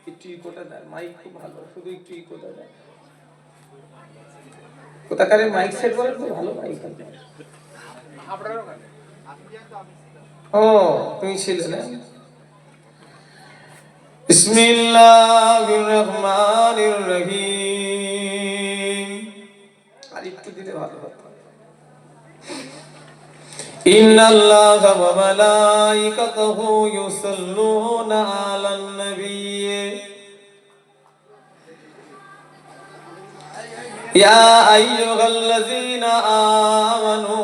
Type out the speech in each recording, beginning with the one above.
একটু ইকোটা দেয়, মাইক খুব ভালো, শুধু একটু ইকোটা দেয়। কোথাকারে মাইক সেট করেন তো ভালো মাইক আছে। ও তুমি ছিলে না? বিসমিল্লাহির রহমানির রহিম। আর একটু দিলে ভালো হতো। ইন্নাল্লাহা ওয়া মালাইকাতাহু ইউসাল্লুনা আলান নবী ইয়া আইয়ুহাল্লাযীনা আমানু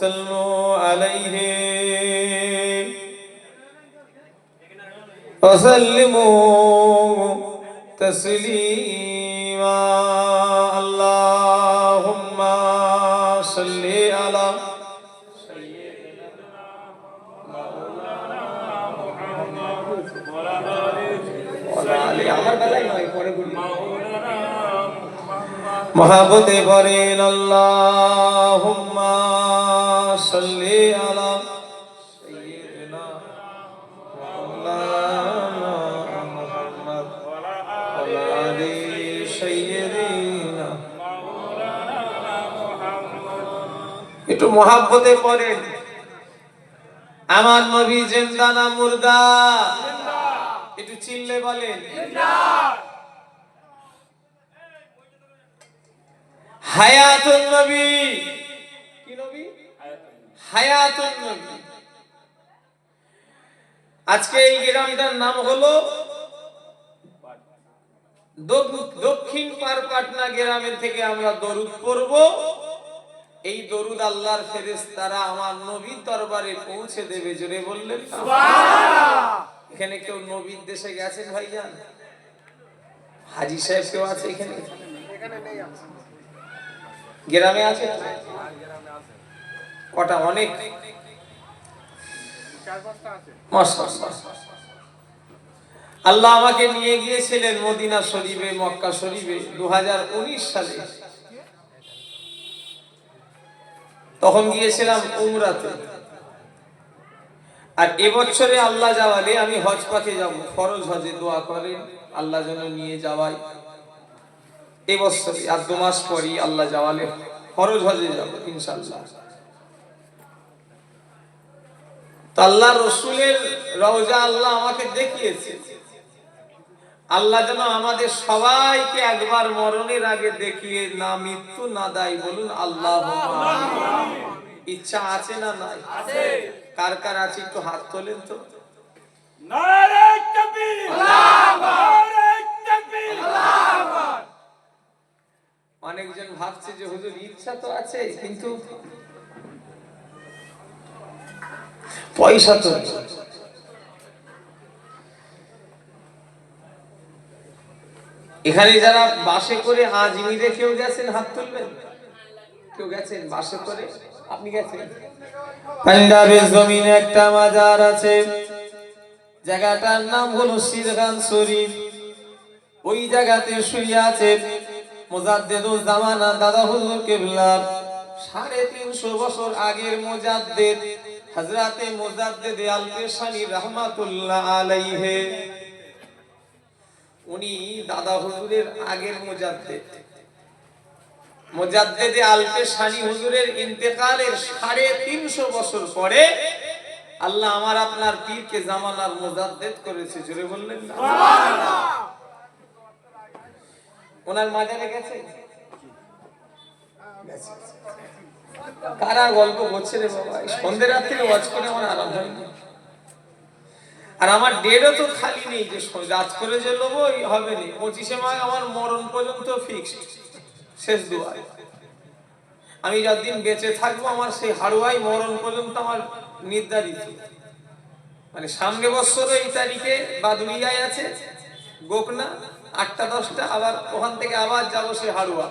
সাল্লু আলাইহি ওয়া সাল্লিমু তাসলিমা। আল্লাহুম্মা সাল্লি আলা মহাবতে পড়েন আল্লাহুম্মা সাল্লি আলা সাইয়্যিদিনা মাওলানা মুহাম্মদ ওয়া আলা আলি সাইয়্যিদিনা মাওলানা মুহাম্মদ। একটু মহাব্বতে পড়েন আমার নবী জিন্দা না মুর্দা? জিন্দা। একটু চিল্লে বলেন জিন্দা। হায়াতুন নবী। কি নবী? হায়াতুন নবী। আজকে এই গ্রামটার নাম হলো দক্ষিণ পারপাটনা গ্রামের থেকে আমরা দরুদ পড়ব। এই দরুদ আল্লাহর ফেরেশতারা আমার নবীর দরবারে পৌঁছে দেবে। জোরে বললেন সুবহানাল্লাহ। এখানে কেউ নবীর দেশে গেছেন ভাইজান? হাজী সাহেব কেউ আছে এখানে? এখানে নেই। আছে গ্রামে আছে? কটা? অনেক, 4-5টা আছে। মাশাআল্লাহ। আল্লাহ আমাকে নিয়ে গিয়েছিলেন মদিনা শরীফে, মক্কা শরীফে 2019 সালে। তখন গিয়েছিলাম উমরাতে। আর এবছরে আল্লাহ যাওয়ালে আমি হজ পাকে যাব, ফরজ হজে দোয়া করেন আল্লাহ যেন নিয়ে যাওয়ায়। এবছরে আর 2 মাস পরই আল্লাহ যাওয়ালে ফরজ হজে যাব ইনশাআল্লাহ। তো আল্লাহ রাসূলের রওজা আল্লাহ আমাকে দেখিয়েছে। আল্লাহ যেন আমাদের সবাইকে একবার মরণের আগে দেখিয়ে না মৃত্যু না দেয়। বলুন আল্লাহুম্মা আমিন। ইচ্ছা আছে না নাই? আছে। কার কার আছে একটু হাত তোলেন তো। নারে তাকবীর, আল্লাহু আকবার, তাকবীর, আল্লাহু আকবার। অনেকজন ভাবছে যে হুজুর ইচ্ছা তো আছে কিন্তু পয়সা তো। এখানে যারা বাসে করে আজমিরে কেউ গেছেন হাত তুলবেন? কেউ গেছেন বাসে করে? আপনি গেছেন? পাঞ্জাবের জমিনে একটা মাজার আছে, জায়গাটার নাম হলো সিরগান শরীফ। ওই জায়গাতে শুয়ে আছে মুজাদ্দিদুল জামানা দাদা হুজুর কিবলা। 350 বছর আগের মুজাদ্দিদ হযরতে মুজাদ্দিদ আল-পেশানী রাহমাতুল্লাহ আলাইহি। উনি দাদা হুজুরের আগের মুজাদ্দিদ। মুজাদ্দিদ আল-পেশানী হুজুরের ইন্তেকালের 350 বছর পরে আল্লাহ আমার আপনার পীরকে জামানার মুজাদ্দিদ করেছে। জোরে বললেন না সুবহানাল্লাহ। ওনার মাজারে গেছে? কারা গল্প করছে রে বাবা? সন্ধ্যে রাত্রে ওয়াজ করে আমার আরাম হয় না। আর আমার ডেটও তো খালি নেই যে রাত করে যে নেবো হবে না। 25শে মাঘ আমার মরণ পর্যন্ত ফিক্সড, শেষ দোয়া। আমি যতদিন বেঁচে থাকবো আমার সেই হাড়ুয়াই মরণ পর্যন্ত আমার নির্ধারিত। মানে সামনে বছর এই তারিখে বাদুড়িয়ায় আছে গোকনা 8টা 10টা, আবার ওখান থেকে আবার যাবো সেই হাড়ুয়া।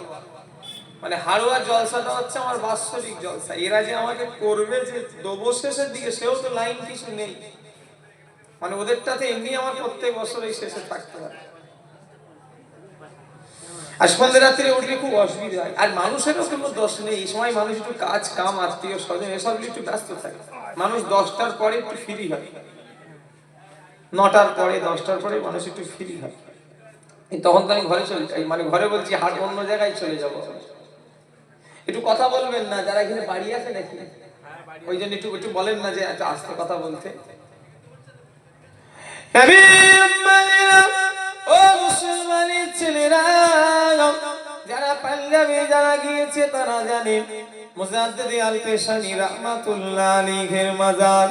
মানে হাড়ুয়ার জলসাটা হচ্ছে আমার বাৎসরিক জলসা। এরা যে আমাকে করবে যে দেবো শেষের দিকে, সেও তো লাইন কিছু নেই। মানে ওদেরটাতে এমনি আমার প্রত্যেক বছর এই শেষে থাকতে হয়। আর সন্ধ্যে রাত্রে উঠলে খুব অসুবিধা হয়। আর মানুষেরও কোনো দোষ নেই, এই সময় মানুষ একটু কাজ কাম আত্মীয় স্বজন এসব একটু ব্যস্ত থাকে। মানুষ 10টার পরে একটু ফ্রি হয়। 9টার পরে 10টার পরে মানুষ একটু ফ্রি হয়, তখন তো আমি ঘরে চলে যাই, মানে ঘরে বলছি হাট অন্য জায়গায় চলে যাব। একটু কথা বলবেন না যারা এখানে বাড়ি আছে নাকি, ওই জন্য একটু একটু বলেন না যে এত আস্তে কথা বলতে। ও মুসলমানের ছেলেরা, যারা পাঞ্জাবে যারা গিয়েছে তারা জানে মুজাদ্দিদ আল পেশানি রাহমাতুল্লাহ আলাইহির মাজার,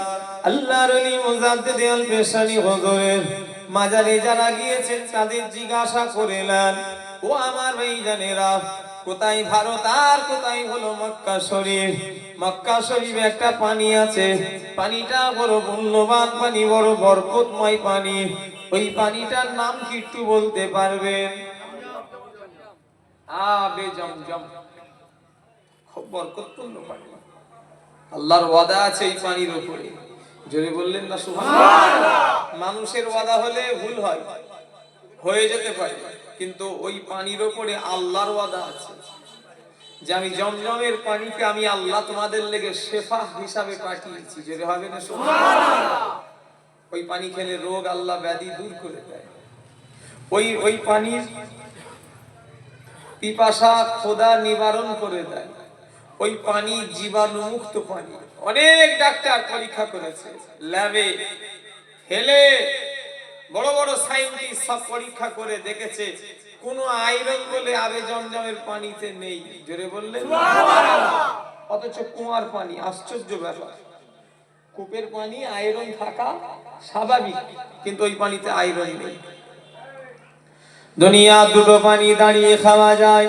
আল্লাহর ওলি মুজাদ্দিদ আল পেশানি হুজুরের মাজারে যারা গিয়েছেন তাদের জিজ্ঞাসা করেলেন, ও আমার ভাইজানেরা, কোথায় ভারত আর কোথায় হলো মক্কা শরীফ? মক্কা শরীফে একটা পানি আছে, পানিটা বড় মূল্যবান পানি, বড় বরকতময় পানি, ওই পানিটার নাম কি একটু বলতে পারবেন? আবে জমজম, খুব বরকতপূর্ণ পানি, আল্লাহর ওয়াদা আছে এই পানির উপরে। জোরে বললেন না সুবহানাল্লাহ। মানুষের ওয়াদা হলে ভুল হয়, হয়ে যেতে পারে, কিন্তু ওই পানির উপরে আল্লাহর ওয়াদা আছে যে আমি জমজমের পানিকে আমি আল্লাহ তোমাদের লেগে শেফা হিসাবে পাঠিয়েছি। জোরে হবে না সুবহানাল্লাহ। ওই পানি খেলে রোগ আল্লাহ ব্যাধি দূর করে দেয়। ওই পানির পিপাসা ক্ষুধা নিবারণ করে দেয়। ওই পানি জীবাণু মুক্ত পানি। অনেক ডাক্তার পরীক্ষা করেছে ল্যাবে, হেলে বড় বড় সায়েন্টিস্ট সব পরীক্ষা করে দেখেছে কোনো আয়রন বলে আবে জমজমের পানিতে নেই। জোরে বললেন সুবহানাল্লাহ। অথচ কুয়ার পানি, আশ্চর্য ব্যাপার, কূপের পানি আয়রন থাকা স্বাভাবিক, কিন্তু ওই পানিতে আয়রন নেই। দুনিয়া দুটো পানি দাঁড়িয়ে খাওয়া যায়,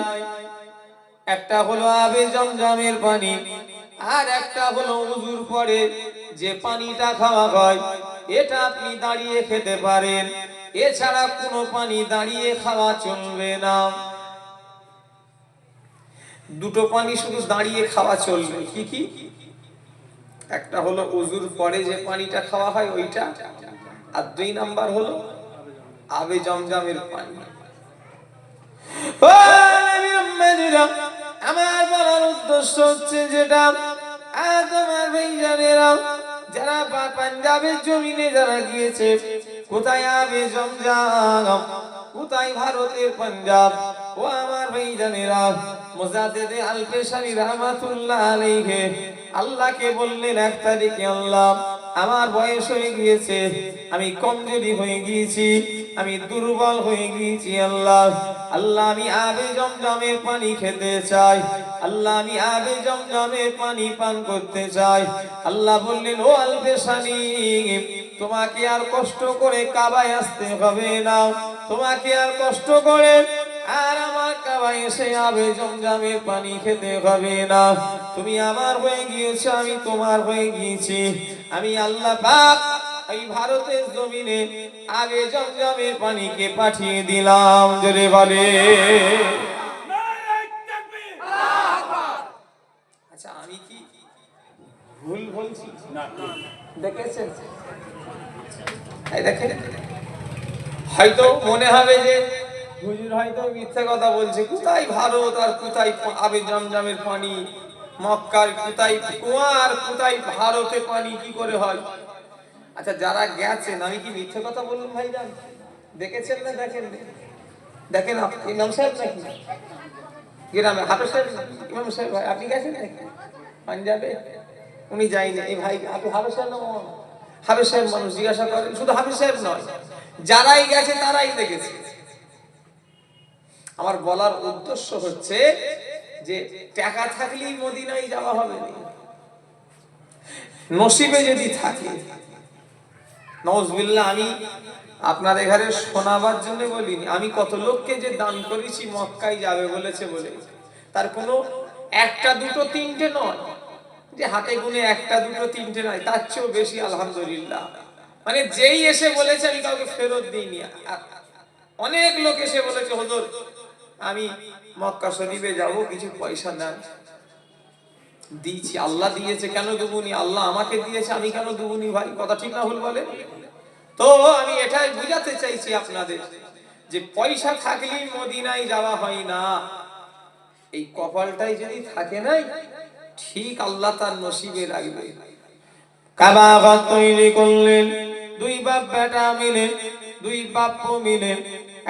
একটা হলো আবে জমজমের পানি, আর একটা হলো ওযুর পরে যে পানিটা খাওয়া হয়, এটা আপনি দাঁড়িয়ে খেতে পারেন, এছাড়া কোনো পানি দাঁড়িয়ে খাওয়া চলবে না। দুটো পানি শুধু দাঁড়িয়ে খাওয়া চলবে, কি কি? একটা হলো ওযুর পরে যে পানিটা খাওয়া হয় ওইটা, আর 2 নাম্বার হলো আবে জমজমের পানি। ও নবী উম্মতেরা, আমার বলার উদ্দেশ্য হচ্ছে যেটা, তোমার ভাইজানেরা যারা পাঞ্জাবের জমিনে যারা গিয়েছে, কোথায় আবে জমজম, কোথায় ভারতের পাঞ্জাব, ও আমার ভাইজানেরা, মুজাদ্দিদ আল পেশানি রাহমাতুল্লাহ আলাইহি আল্লাহকে বললেন 1 তারিখে, আল্লাহ আমার বয়স হয়ে গিয়েছে, আমি কমজোরি হয়ে গিয়েছি, আমি দুর্বল হয়ে গিয়েছি, আল্লাহ আল্লাহ আমি আবে জমজমের পানি খেতে চাই, আল্লাহ আমি আবে জমজমের পানি পান করতে চাই। আল্লাহ বললেন, ও আল পেশানি, তোমাকে আর কষ্ট করে কাবায় আসতে হবে না, তোমাকে আর কষ্ট করে আর আমার কাবায় এসে আবে জমজমের পানি খেতে হবে না, তুমি আমার হয়ে গিয়েছো, আমি তোমার হয়ে গিয়েছি। আমি আল্লাহ পাক এই ভারতের জমিনে আবে জমজমের পানিকে পাঠিয়ে দিলাম। জোরে বলে। আচ্ছা, আমি কি ভুল বলছি না? দেখেছেন, এই দেখেন, হয়তো মনে হবে যে হুজুর হয়তো মিথ্যা কথা বলছে, কোথায় ভারত আর কোথায় আবে জমজমের পানি, মক্কার কোথায় কুয়া আর কোথায় ভারতে পানি কি করে হয়? আচ্ছা, যারা গেছেন, আমি কি মিথ্যা কথা বললাম ভাইজান? দেখেছেন না দেখেন? দেখেন ইমাম সাহেব নাকি গ্রামে, হাফেজ সাহেব, ইমাম সাহেব ভাই আপনি গেছেন নাকি পাঞ্জাবে? উনি যায়নি। এই ভাই আপনি হাফেজ সাহেব না? হাফেজ সাহেব মানুষ জিজ্ঞাসা করেন, শুধু হাফেজ সাহেব নয়, যারাই গেছে তারাই দেখেছে। আমার বলার উদ্দেশ্য হচ্ছে যে টাকা থাকলেই মদিনায় যাওয়া হবে না, নসিবে যদি থাকে। নাউজুবিল্লাহ, আমি আপনাদের ঘরে শোনাবার জন্য বলিনি, আমি কত লোককে যে দান করেছি মক্কায় যাবে বলেছে বলে, তার কোনো একটা দুটো তিনটে নয়, যে হাতে গুনে একটা দুটো তিনটে নয়, তার চেয়েও বেশি আলহামদুলিল্লাহ। মানে যেই এসে বলেছে আমি কাউকে ফেরত দিইনি। অনেক লোক এসে বলেছে, হুজুর আমি মক্কা শরীফে যাব, কিছু পয়সা দেন। দিয়েছি, আল্লাহ দিয়েছে, কেন দেবুনি? আল্লাহ আমাকে দিয়েছে, আমি কেন দেবুনি? ভাই কথা ঠিক না ভুল বলে? তো আমি এটাই বুঝাতে চাইছি আপনাদের যে পয়সা থাকলেই মদিনায় যাওয়া হয় না, এই কপালটাই যদি থাকে নাই, ঠিক আল্লাহ তার নসিবে রাখবে। কাবা ঘর তৈরি করলেন, দুই বাপ বেটা মিলে, দুই বাপ্য মিলে,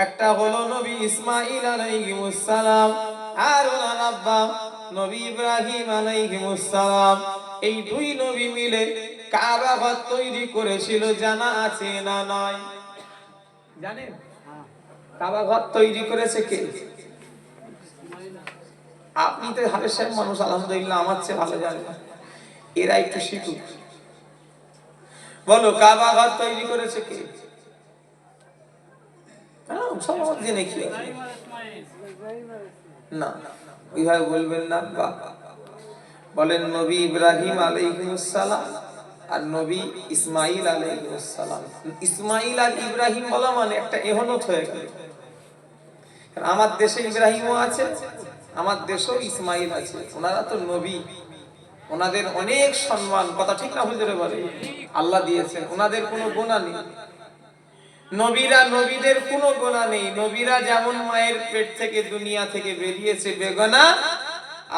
একটা হলো নবী ইসমাঈল আলাইহিস সালাম, আর ওনার আব্বা নবী ইব্রাহিম আলাইহিস সালাম। এই দুই নবী মিলে কাবা ঘর তৈরি করেছিল, জানা আছে না নয়? জানেন কাবা ঘর তৈরি করেছে কে? আপনি তো হারের সাহেব মানুষ, আলহামদুলিল্লাহ আমার চেয়ে ভালো জানেন, এরা একটু শিখুক। বলো কাবা ঘর তৈরি করেছে কে? সব জেনে কি না, ওইভাবে বলবেন না। বলেন নবী ইব্রাহিম আলাইহিস সালাম আর নবী ইসমাঈল আলাইহিস সালাম। ইসমাঈল আর ইব্রাহিম বলা মানে একটা এহনত হয়ে গেল। আমার দেশে ইব্রাহিমও আছে, আমার দেশেও ইসমাঈল আছে, ওনারা তো নবী, ওনাদের অনেক সম্মান, কথা ঠিক না হুজুরে বলে, আল্লাহ দিয়েছেন, ওনাদের কোনো গুনাহ নেই। নবীরা, নবীদের কোনো গুনাহ নেই। নবীরা যেমন মায়ের পেট থেকে দুনিয়া থেকে বেরিয়েছে বেগুনাহ,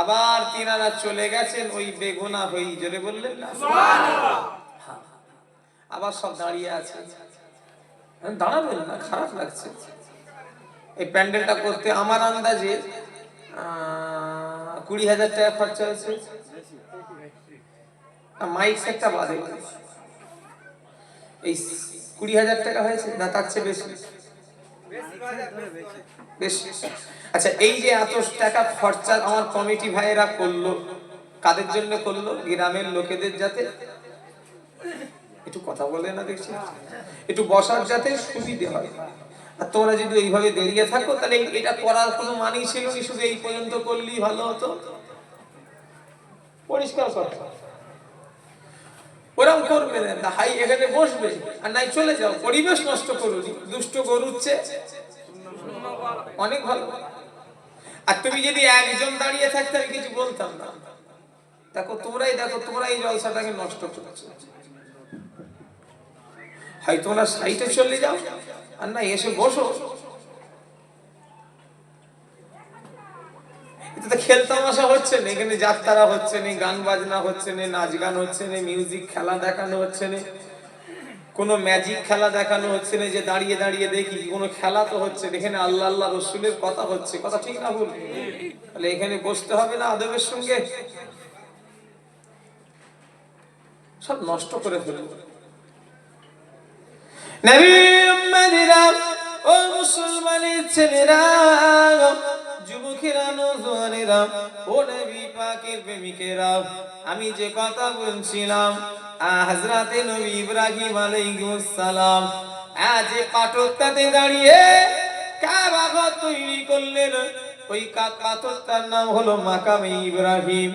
আবার তিনারা চলে গেছেন ওই বেগুনাহ হই। জোরে বললেন না সুবহানাল্লাহ? আবার সব দাঁড়িয়ে আছে। দাঁড়াবেন না, খারাপ লাগছে। এই প্যান্ডেলটা করতে আমার আন্দাজে 20,000 টাকা খরচা হয়েছে। মাইক সেটটা বাদে এই 20,000 টাকা হয়েছে না, তার চেয়ে বেশি? বেশি। আচ্ছা, এই যে এত টাকা খরচা আমার কমিটি ভাইয়েরা করলো, কাদের জন্য করলো? গ্রামের লোকেদের, যাতে একটু কথা বলে না, দেখছি একটু বসার যাতে সুবিধে হয়। আর তোমরা যদি এইভাবে দাঁড়িয়ে থাকো তাহলে এটা করার কোনো মানেই ছিল না, শুধু এই পর্যন্ত করলেই ভালো হতো। পরিষ্কার কথা, ওরকম করবে না, হাই এখানে বসবে আর নাই চলে যাও, পরিবেশ নষ্ট করুন। দুষ্ট গরুচ্ছে অনেক ভালো। আর তুমি যদি একজন দাঁড়িয়ে থাকতে আমি কিছু বলতাম না। দেখো তোমরাই এই জলসাটাকে নষ্ট করছো। হয় তোমরা সাইটে চলে যাও আর না এসে বসো। এটা খেলতামাশা হচ্ছে না, এখানে যাত্রা হচ্ছে না, গান বাজনা হচ্ছে না, নাচ গান হচ্ছে না, মিউজিক খেলা দেখানো হচ্ছে না, কোনো ম্যাজিক খেলা দেখানো হচ্ছে না যে দাঁড়িয়ে দাঁড়িয়ে দেখি, কোনো খেলা তো হচ্ছে না। এখানে আল্লাহ আল্লাহ রসুলের কথা হচ্ছে, কথা ঠিক না ভুল? তাহলে এখানে বসতে হবে না আদবের সঙ্গে? সব নষ্ট করে ফেলবো। নবী উম্মতিরা, ও মুসলমানের ছেলেরা, যুবকেরা, নওজোয়ানেরা, ও নবী পাকের প্রেমিকেরা, আমি যে কথা বলছিলাম হযরতে নবী ইব্রাহিম আলাইহিস সালাম আজ পাথরটাতে দাঁড়িয়ে কাবা ঘর তৈরি করলেন। ওই পাথরটার নাম হলো মাকামে ইব্রাহিম।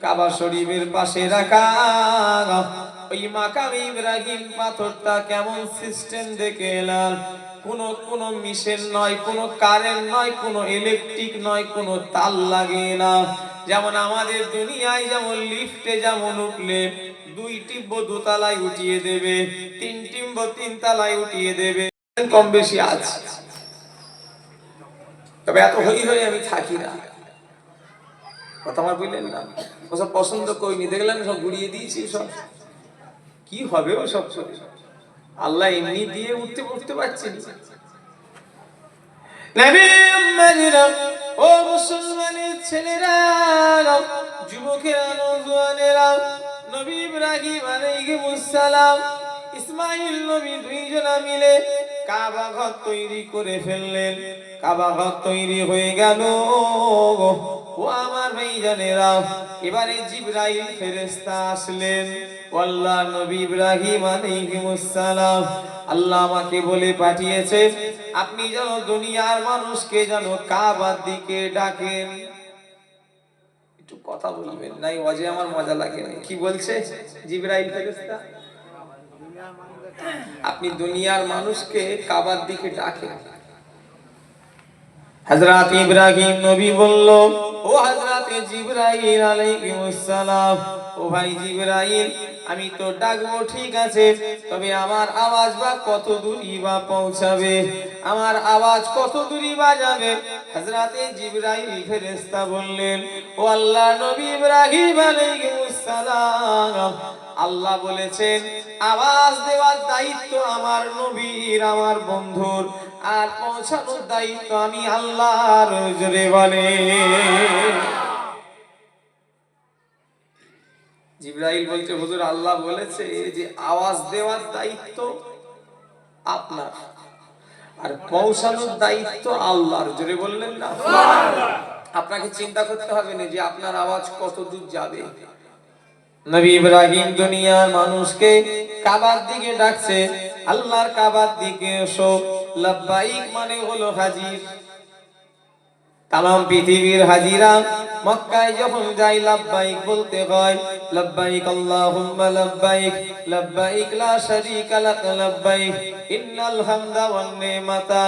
কাবা শরীফের পাশে রাখা ওই মাকামে ইব্রাহিম পাথরটা কেমন সিস্টেম দেখে এলাম। কোনো মিশন নয়, কোনো কারেন্ট নয়, কোনো ইলেকট্রিক নয়, কোনো তার লাগে না। যেমন আমাদের দুনিয়ায় যেমন লিফটে যেমন উঠলে 2 টিম্ব 2 তলায় উঠিয়ে দেবে, 3 টিম্ব 3 তলায় উঠিয়ে দেবে, কম বেশি আছে। তবে এত হই আমি থাকি না, কথা আমার বুঝলেন না? ওসব পছন্দ করিনি, দেখলেন সব গুড়িয়ে দিয়েছি। সব কি হবে ও সব? আল্লাহ এমনি দিয়ে উঠতে পারছি না। নবী উম্মতিরা, ও মুসলমানের ছেলেরা, যুবকেরা, নওজোয়ানেরা, নবী ইব্রাহিম আলাইহিস সালাম, ইসমাঈল নবী দুইজনা মিলে কাবা ঘর তৈরি করে ফেললেন। কাবা ঘর তৈরি হয়ে গেল। ও আমার ভাইজানেরা, এবারে জিবরাইল ফেরেশতা আসলেন। আল্লাহ নবী ইব্রাহিম আলাইহিস সালাম, আল্লাহ আমাকে বলে পাঠিয়েছে আপনি যেন দুনিয়ার মানুষকে যেন কাবার দিকে ডাকেন। একটু কথা বলবেন নাই, ওয়াজে আমার মজা লাগে না। কি বলছে জিবরাইল ফেরেশতা? আপনি দুনিয়ার মানুষকে কাবার দিকে ডাকেন। হযরত ইব্রাহিম নবী বলল, ও হযরত জিবরাইল আলাইহিস সালাম, ও ভাই জিবরাইল, আমি তো ডাকবো ঠিক আছে, তবে আমার আওয়াজ বা কত দূরই বা পৌঁছাবে, আমার আওয়াজ কত দূরই বা যাবে? হযরতে জিবরাইল ফেরেশতা বললেন, ও আল্লাহ নবী ইব্রাহিম আলাইহিস সালাম, আল্লাহ বলেছেন আওয়াজ দেওয়ার দায়িত্ব আমার নবীর, আমার বন্ধুর, আর পৌঁছানোর দায়িত্ব আমি আল্লাহর। জোরে বলে। জিবরাইল বলছে, হুজুর আল্লাহ বলেছে যে আওয়াজ দেওয়ার দায়িত্ব আপনার আর পৌঁছানোর দায়িত্ব আল্লাহর। জোরে বললেন না? আপনাকে চিন্তা করতে হবে না যে আপনার আওয়াজ কত দূর যাবে। নবী ইব্রাহিম দুনিয়ার মানুষকে কাবার দিকে ডাকছে, আল্লাহর কাবার দিকে এসো। লাব্বাইক মানে হলো হাজির। তামাম পৃথিবীর হাজিরা মক্কায় যখন যায় লাব্বাইক বলতে হয়। লাব্বাইক আল্লাহুম্মা লাব্বাইক, লাব্বাইক লা শারীকা লাক লাব্বাইক, ইন্নাল হামদা ওয়ান নি'মাতা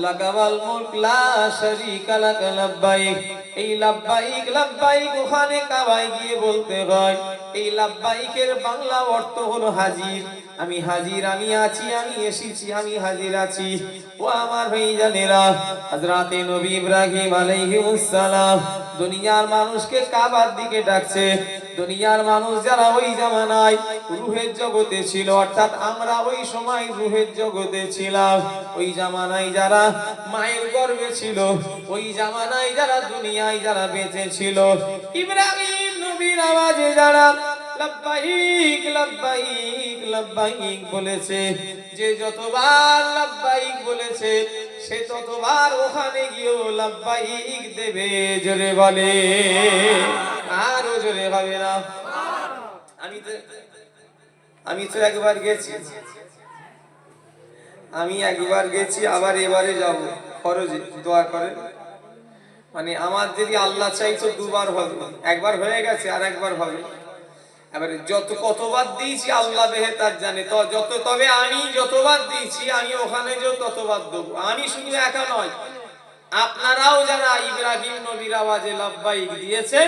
লাকা ওয়াল মুলক লা শারীকা লাক লাব্বাইক। এই লাব্বাইক লাব্বাইক ওখানে কাবায় গিয়ে বলতে হয়। এই লাব্বাইকের বাংলা অর্থ হলো হাজির। আমি হাজির, আমি আছি, আমি এসেছি, আমি হাজির আছি। ও আমার ভাইজানেরা, হযরতে নবী ইব্রাহিম আলাইহিস সালাম দুনিয়ার মানুষকে কাবার দিকে ডাকছে। দুনিয়ার মানুষ যারা ওই জামানায় রূহের জগতে ছিল, অর্থাৎ আমরা ওই সময় রূহের জগতে ছিলাম, ওই জামানায় যারা মায়ের গর্ভে ছিল, ওই জামানায় যারা দুনিয়ায় যারা বেঁচে ছিল, ইব্রাহিম নবীর আওয়াজে যারা লাব্বাইক লাব্বাইক লাব্বাইক বলেছে, যে যতবার লাব্বাইক বলেছে সে ততবার ওখানে গিয়েও লাব্বাইক দেবে। জোরে বলে, আরো জোরে হবে না? আমি তো একবার গেছি, আবার এবারে যাব খরচে। দোয়া করেন, মানে আমার যদি আল্লাহ চাই তো দুবার হবে, একবার হয়ে গেছে আর একবার হবে। এবারে কতবার দিয়েছি আল্লাহ বেহেতার জানে, তবে আমি যতবার দিয়েছি আমি ওখানে যে ততবার দেবো। আমি শুধু একা নয়, আপনারাও যারা ইব্রাহিম নবীর আওয়াজে লাব্বাইক দিয়েছেন,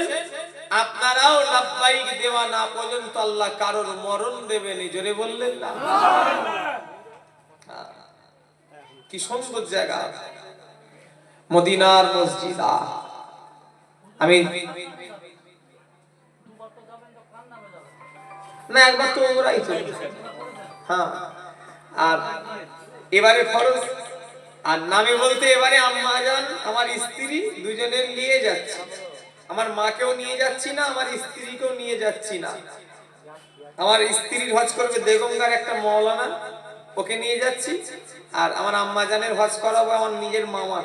আপনারাও লাব্বাইক দেওয়া না পর্যন্ত আল্লাহ কারোর মরণ দেবেন। জোরে বললেন না? কি সুন্দর জায়গা মদিনার মসজিদ। আমি না একবার তো ওরাই তো, হ্যাঁ। আর এবারে ফরজ, আর নামে বলতে এবারে আম্মা জান আমার স্ত্রী দুজনের নিয়ে যাচ্ছি। আমার মাকেও নিয়ে যাচ্ছি না, আমার স্ত্রীকেও নিয়ে যাচ্ছি না। আমার স্ত্রীর হজ করবে দেগঙ্গার একটা মাওলানা, ওকে নিয়ে যাচ্ছি। আর আমার আম্মা জানের হজ করাবো আমার নিজের মামা,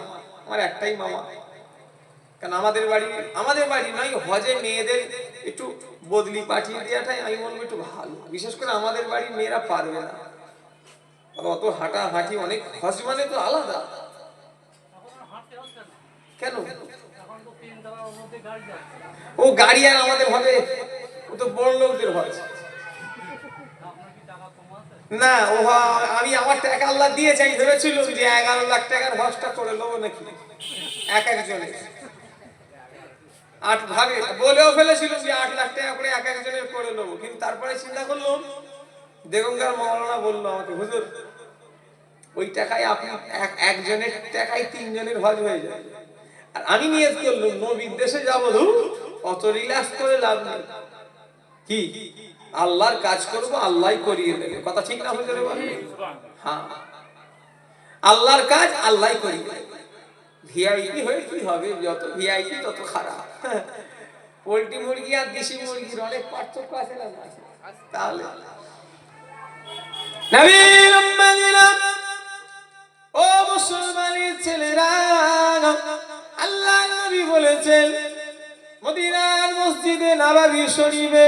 আমার একটাই মামা। কারণ আমাদের বাড়ি নয়, হজে মেয়েদের একটু বদলি পাঠিয়ে দেওয়াটাই আমি বলবো একটু ভালো। বিশেষ করে আমাদের বাড়ির মেয়েরা পারবে না, অত হাঁটাহাঁটি, অনেক হজ মানে তো আলাদা। কেন ও গাড়ি আর আমাদের হবে? ও তো বড় লোকদের হজ না। আমি আমার টাকা আল্লাহ দিয়েছে, আমি ভেবেছিলাম যে 11 লাখ টাকার হজটা করে নেবো নাকি এক একজনের। 8 ভাগে বলেও ফেলেছিলাম যে 8 লাখ টাকা করে এক একজনের করে নেবো। কিন্তু তারপরে চিন্তা করলাম, দেগঙ্গার মাওলানা বললো আমাকে, হুজুর ওই টাকায় আপনি একজনের টাকায় 3 জনের হজ হয়ে যায়। আর আমি নিয়ত করলাম নবীর দেশে যাবো, অত রিল্যাক্স করে লাভ নেই। কি আল্লাহর কাজ করবো, আল্লাহই করিয়ে দেবে। কথা ঠিক না হুজুর? হ্যাঁ, আল্লাহর কাজ আল্লাহই করিয়ে দেবে। ভিআইপি হয়ে কি হবে? যত ভিআইপি তত খারাপ। পোল্ট্রি মুরগি আর দেশি মুরগির অনেক পার্থক্য আছে না? তাহলে নবীর উম্মতিরা, ও মুসলমানের ছেলেরা, আল্লাহ নবী বলেছেন মদিনার মসজিদে নববী শরীফে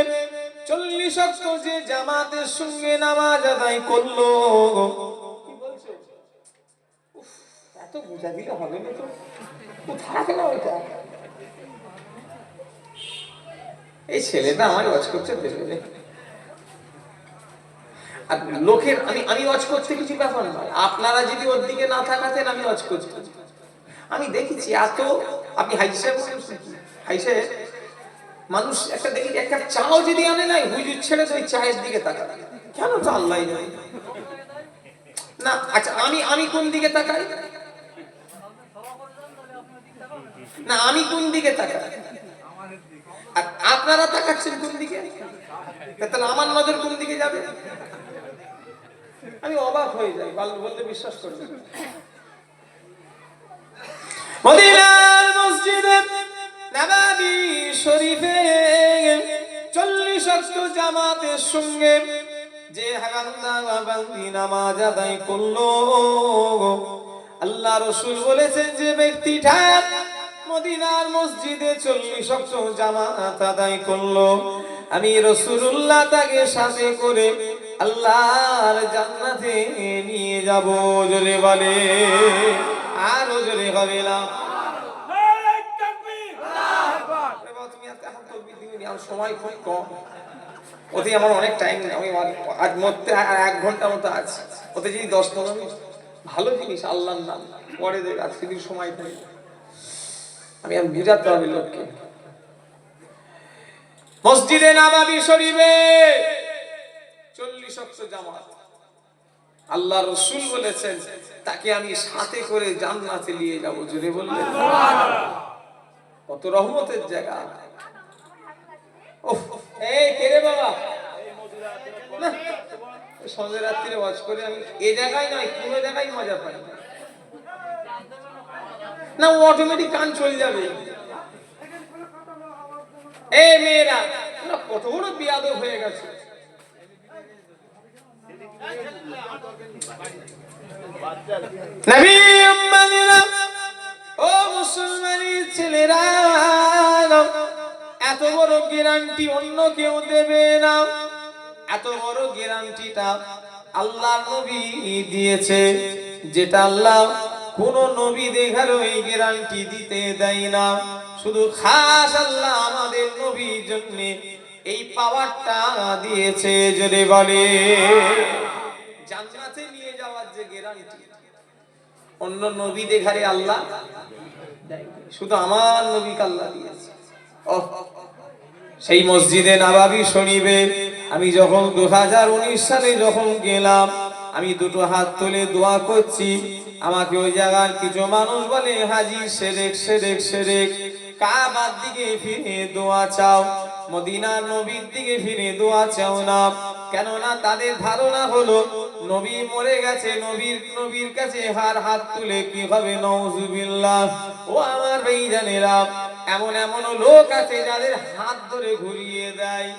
40 ওয়াক্ত যে জামাতের সঙ্গে নামাজ আদায় করলো, কি বলছো? এত বুঝা দিলে হবে না তো, থাকে না ওইটা। এই ছেলেটা আমার ওয়াজ করতে দেবে। আর লোকের আমি ওয়াজ করতে কিছু ব্যাপার নয়, আপনারা যদি ওর দিকে না থাকাতেন আমি ওয়াজ করতে। আমি দেখেছি এত, আপনি হাই সাহেব, মানুষ একটা দেখি একটা চাও যদি আনে নাই হুজুর ছেড়ে তো ওই চায়ের দিকে তাকায় কেন, তো আল্লাহ জানে না। আচ্ছা আমি কোন দিকে তাকাই না, আমি কোন দিকে তাকাই আর আপনারা তাকাচ্ছেন কোন দিকে, তাহলে আমার নজর কোন দিকে যাবে? আমি অবাক হয়ে যাই, বলতে বিশ্বাস করবেন। মদিনার মসজিদে নববী শরীফে 40 ওয়াক্ত জামাতের সঙ্গে যে বান্দি নামাজ আদায় করলো, আল্লাহ রাসূল বলেছেন যে ব্যক্তিটা মদিনার মসজিদে 40 ওয়াক্ত জামাত আদায় করলো, আমি রাসূলুল্লাহ তাকে সাথে করে আল্লাহর জান্নাতে নিয়ে যাব। জোরে বলে আরো জোরে হবে না। সময় খুব কম, ওতে আমার অনেক টাইম নেই, আমি আজ মধ্যে 1 ঘন্টা মতো আছে, ওতে যদি 10-15 মিনিট ভালো জিনিস আল্লাহর নাম পরে দেখ, আজকে যদি সময় থাকে আমি আর বুঝাতে হবে লোককে। মসজিদে নববী শরীফে 40 ওয়াক্ত জামাত, আল্লাহ রাসূল বলেছেন তাকে আমি সাথে করে জান্নাতে নিয়ে যাব। জোরে বললেন কত রহমতের জায়গা। এই কে রে বাবা, সন্ধ্যা রাত্রিরে ওয়াজ করে আমি এই জায়গায় নয় কোনো জায়গায় মজা পাই না, ও অটোমেটিক কান চলে যাবে। এই মেয়েরা কত বড় বিয়াদব হয়ে গেছে। নবী উম্মতিরা, ও মুসলমানের ছেলেরা, এত বড় গ্যারান্টি অন্য কেউ দেবে না, এত বড় গ্যারান্টিটা আল্লাহর নবী দিয়েছে, যেটা আল্লাহ কোন নবী দেখারও এই গ্যারান্টি দিতে দেয় না। শুধু খাস আল্লাহ আমাদের নবীর জন্য এই পাওয়ারটা দিয়েছে। জোরে বলে জান্নাতে নিয়ে যাওয়ার যে গ্যারান্টি অন্য নবী দেখারে আল্লাহ দেয়নি, শুধু আমার নবীকে আল্লাহ দিয়েছে। সেই মসজিদে নববী শরীফে আমি যখন 2019 সালে যখন গেলাম, আমি দুটো হাত তুলে দোয়া করছি। আমাকে ওই জায়গার কিছু মানুষ বলে হাজি সেরেক সেরেক সেরেক, কাবার দিকে ফিরে দোয়া চাও, মদিনার নবীর দিকে ফিরে দোয়া চাও না। কেননা তাদের ধারণা হলো নবী মরে গেছে, নবীর কাছে হাত তুলে কি হবে, নাউজুবিল্লাহ। ও আমার ভাইজানেরা, এমন এমন লোক আছে যাদের হাত ধরে ঘুরিয়ে দেয়।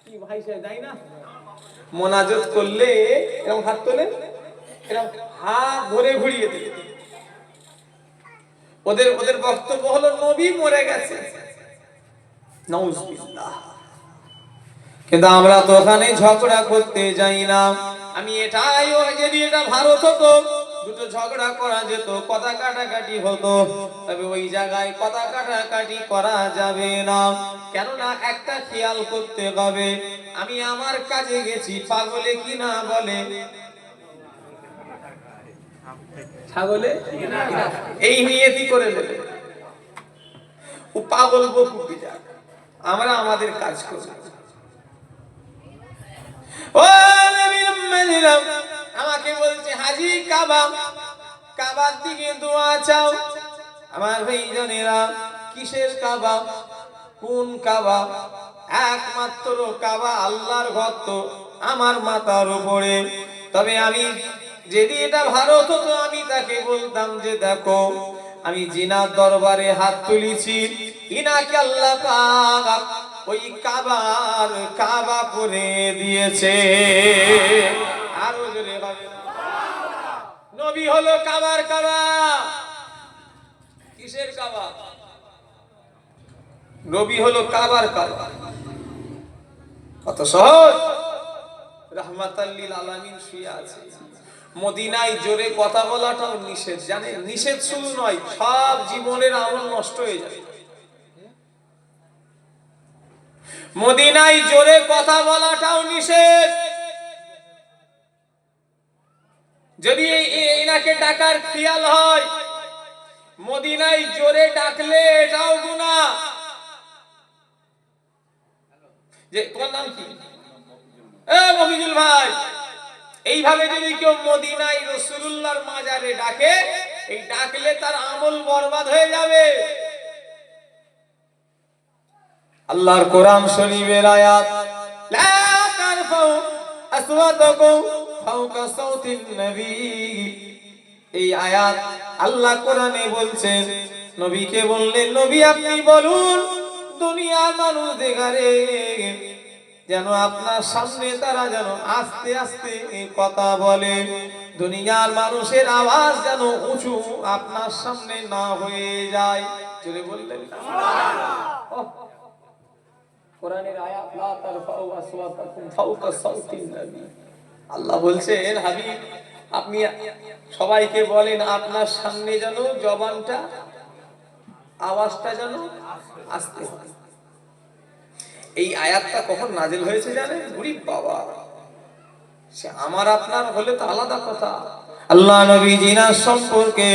কি ভাই সে দেয় না, মোনাজাত করলে এরকম হাত তোলে, এরকম হাত ধরে ঘুরিয়ে দেয়। ওদের বক্তব্য হলো নবী মরে গেছে, নাউজুবিল্লাহ। কিন্তু আমরা তো ওখানে ঝগড়া করতে যাই না। আমি এটাই, যদি এটা ভারত হতো দুটো ঝগড়া করা যেত, কথা কাটাকাটি হতো, তবে ওই জায়গায় কথা কাটাকাটি করা যাবে না। কেননা একটা খেয়াল করতে হবে, আমি আমার কাজে গেছি, পাগলে কি না বলে, ছাগলে এই নিয়তি করে দেবে, ও পাগল বকুবি যাক, আমরা আমাদের কাজ করব। ও নবীর উম্মতিরা, আমাকে বলছে হাজি কাবার দিকে দোয়া চাও। আমার ভাইজানেরা, কিসের কাবা, কোন কাবা? একমাত্র কাবা আল্লাহর ঘর তো আমার মাথার উপরে। তবে আমি যদি এটা ভারত হতো, আমি তাকে বলতাম যে দেখো, আমি জিনার দরবারে হাত তুলেছি, ইনাকে আল্লাহ পাক ওই কাবা করে দিয়েছে। আরো জোরে হবে, নবী হলো কাবার কাবা। কিসের কাবা? নবী হলো কাবার কাবা। কত সহজ। রাহমাতাল লিল আলামিন শুয়ে আছে মদিনায়, জোরে কথা বলাটাও নিষেধ, জানেন? নিষেধ শুধু নয়, সব জীবনের আমল নষ্ট হয়ে যায়। মদিনায় জোরে কথা বলাটাও নিষেধ। যদি এনাকে ডাকার খেয়াল হয়, মদিনায় জোরে ডাকলে এটাও গুনাহ। যে তোমার নাম কি? মফিজুল ভাই। এইভাবে যদি কেউ মদিনায় রাসূলুল্লাহর মাজারে ডাকে, এই ডাকলে তার আমল বরবাদ হয়ে যাবে। আল্লাহর কোরআন শরীফের আয়াত, লা তারফাউ আসওয়াতাকুম ফাওকা সাউতিন নবী। এই আয়াত আল্লাহ কোরআনে বলছেন, নবীকে বললেন, নবী আপনি বলুন দুনিয়ার মানুষ দেখারে যেন আপনার সামনে তারা যেন আস্তে আস্তে কথা বলে, দুনিয়ার মানুষের আওয়াজ যেন উঁচু আপনার সামনে না হয়ে যায়। চলে বললেন সুবহানাল্লাহ। কোরআনের আয়াত, লা তারফাউ আসওয়াতাকুম ফাওকা সাউতিন নবী। আল্লাহ বলছেন, হাবিব আপনি সবাইকে বলেন আপনার সামনে যেন জবানটা, আওয়াজটা যেন আস্তে হয়। এই আয়াতটা কখন নাজিল হয়েছে জানেন? ওরে বাবা, সে আমার আপনার হলে তো আলাদা কথা। আল্লাহ নবী জিনার সম্পর্কে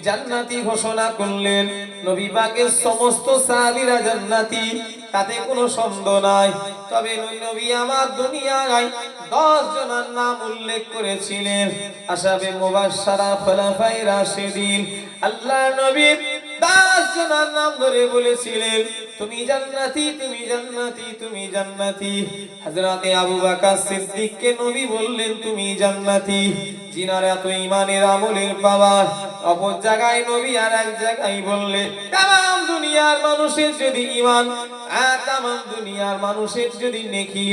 জান্নাতি ঘোষণা করলেন, নবী পাকের সমস্ত সাহাবীরা জান্নাতি, তাতে কোনো সন্দেহ নাই। তবে নবী আমার দুনিয়ায় 10 জনের নাম উল্লেখ করেছিলেন, আশাবে মুবাশশারা খোলাফায়ে রাশিদিন। আল্লাহ নবী 10 জনের নাম ধরে বলেছিলেন, তুমি জান্নাতি, তুমি জান্নাতি, তুমি জান্নাতি। হযরতে আবু বকর সিদ্দিককে নবী বললেন, তুমি জান্নাতি। জিনার এত ঈমানের আমলের পাওয়ার, অপর জায়গায় নবী আর এক জায়গায় বললেন, তাম দুনিয়ার মানুষের যদি ঈমান, তাম দুনিয়ার মানুষের যদি নেকি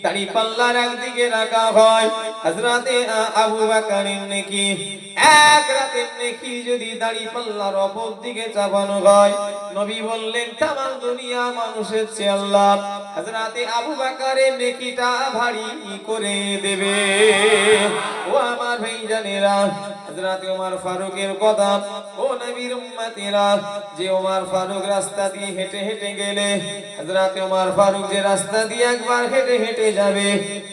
দাড়ি পাল্লার একদিকে রাখা হয়, হযরতে আবু বকরের নেকি, এক রাতের নেকি যদি দাড়ি পাল্লার অপর দিকে চাপানো হয়, নবী বললেন তাম দুনিয়ার মানুষের চেয়ে আল্লাহ হযরতে আবু বকরের নেকিটা ভারী করে দেবে। ও আমার ভাইজানেরা, হযরতে ওমর ফারুকের কথা, ও নবীর উম্মতেরা, যে ওমর ফারুক রাস্তা দিয়ে হেঁটে হেঁটে গেলে, হযরতে ওমর ফারুক যে রাস্তা দিয়ে একবার হেঁটে হেঁটে যাবে,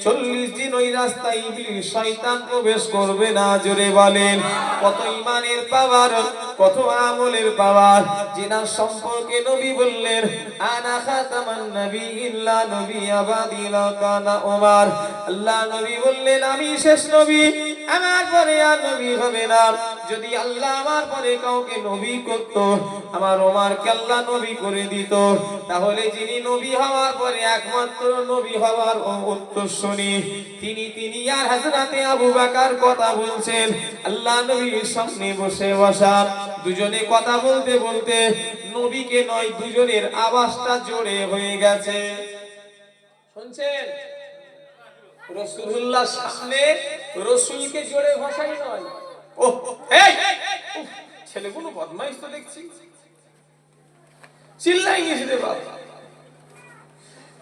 40 দিন ওই রাস্তায় ইবলিস শয়তান প্রবেশ করবে না। জোরে বলেন, কত ঈমানের পাওয়ার, কত আমলের পাওয়ার। জিনার সম্পর্কে নবী বললেন, আনা খাতামান নবিয়্যিন লা নবিয়্যা বাদি লা কানা ওমর। আল্লাহ নবী বললেন, আমি শেষ নবী, আমার পরে আর নবী হবে না। যদি আল্লাহ আমার পরে কাউকে নবী করত, আমার ওমরকে আল্লাহ নবী করে দিত, তাহলে যিনি নবী হওয়ার পরে একমাত্র নবী হওয়ার উত্তরসূরি তিনি আর হযরতে আবু বকর কথা বলছেন। আল্লাহ নবীর সামনে বসে বসা দুজনে কথা বলতে বলতে নবীকে নয়, দুজনের আওয়াজটা জোরে হয়ে গেছে। শুনছেন? রাসূলুল্লাহ সামনে রাসূলকে জোরে ভাষাই নয়। ও এই ছেলেগুলো বদমাইশ তো দেখছি, চিল্লাই গেছে রে বাবা।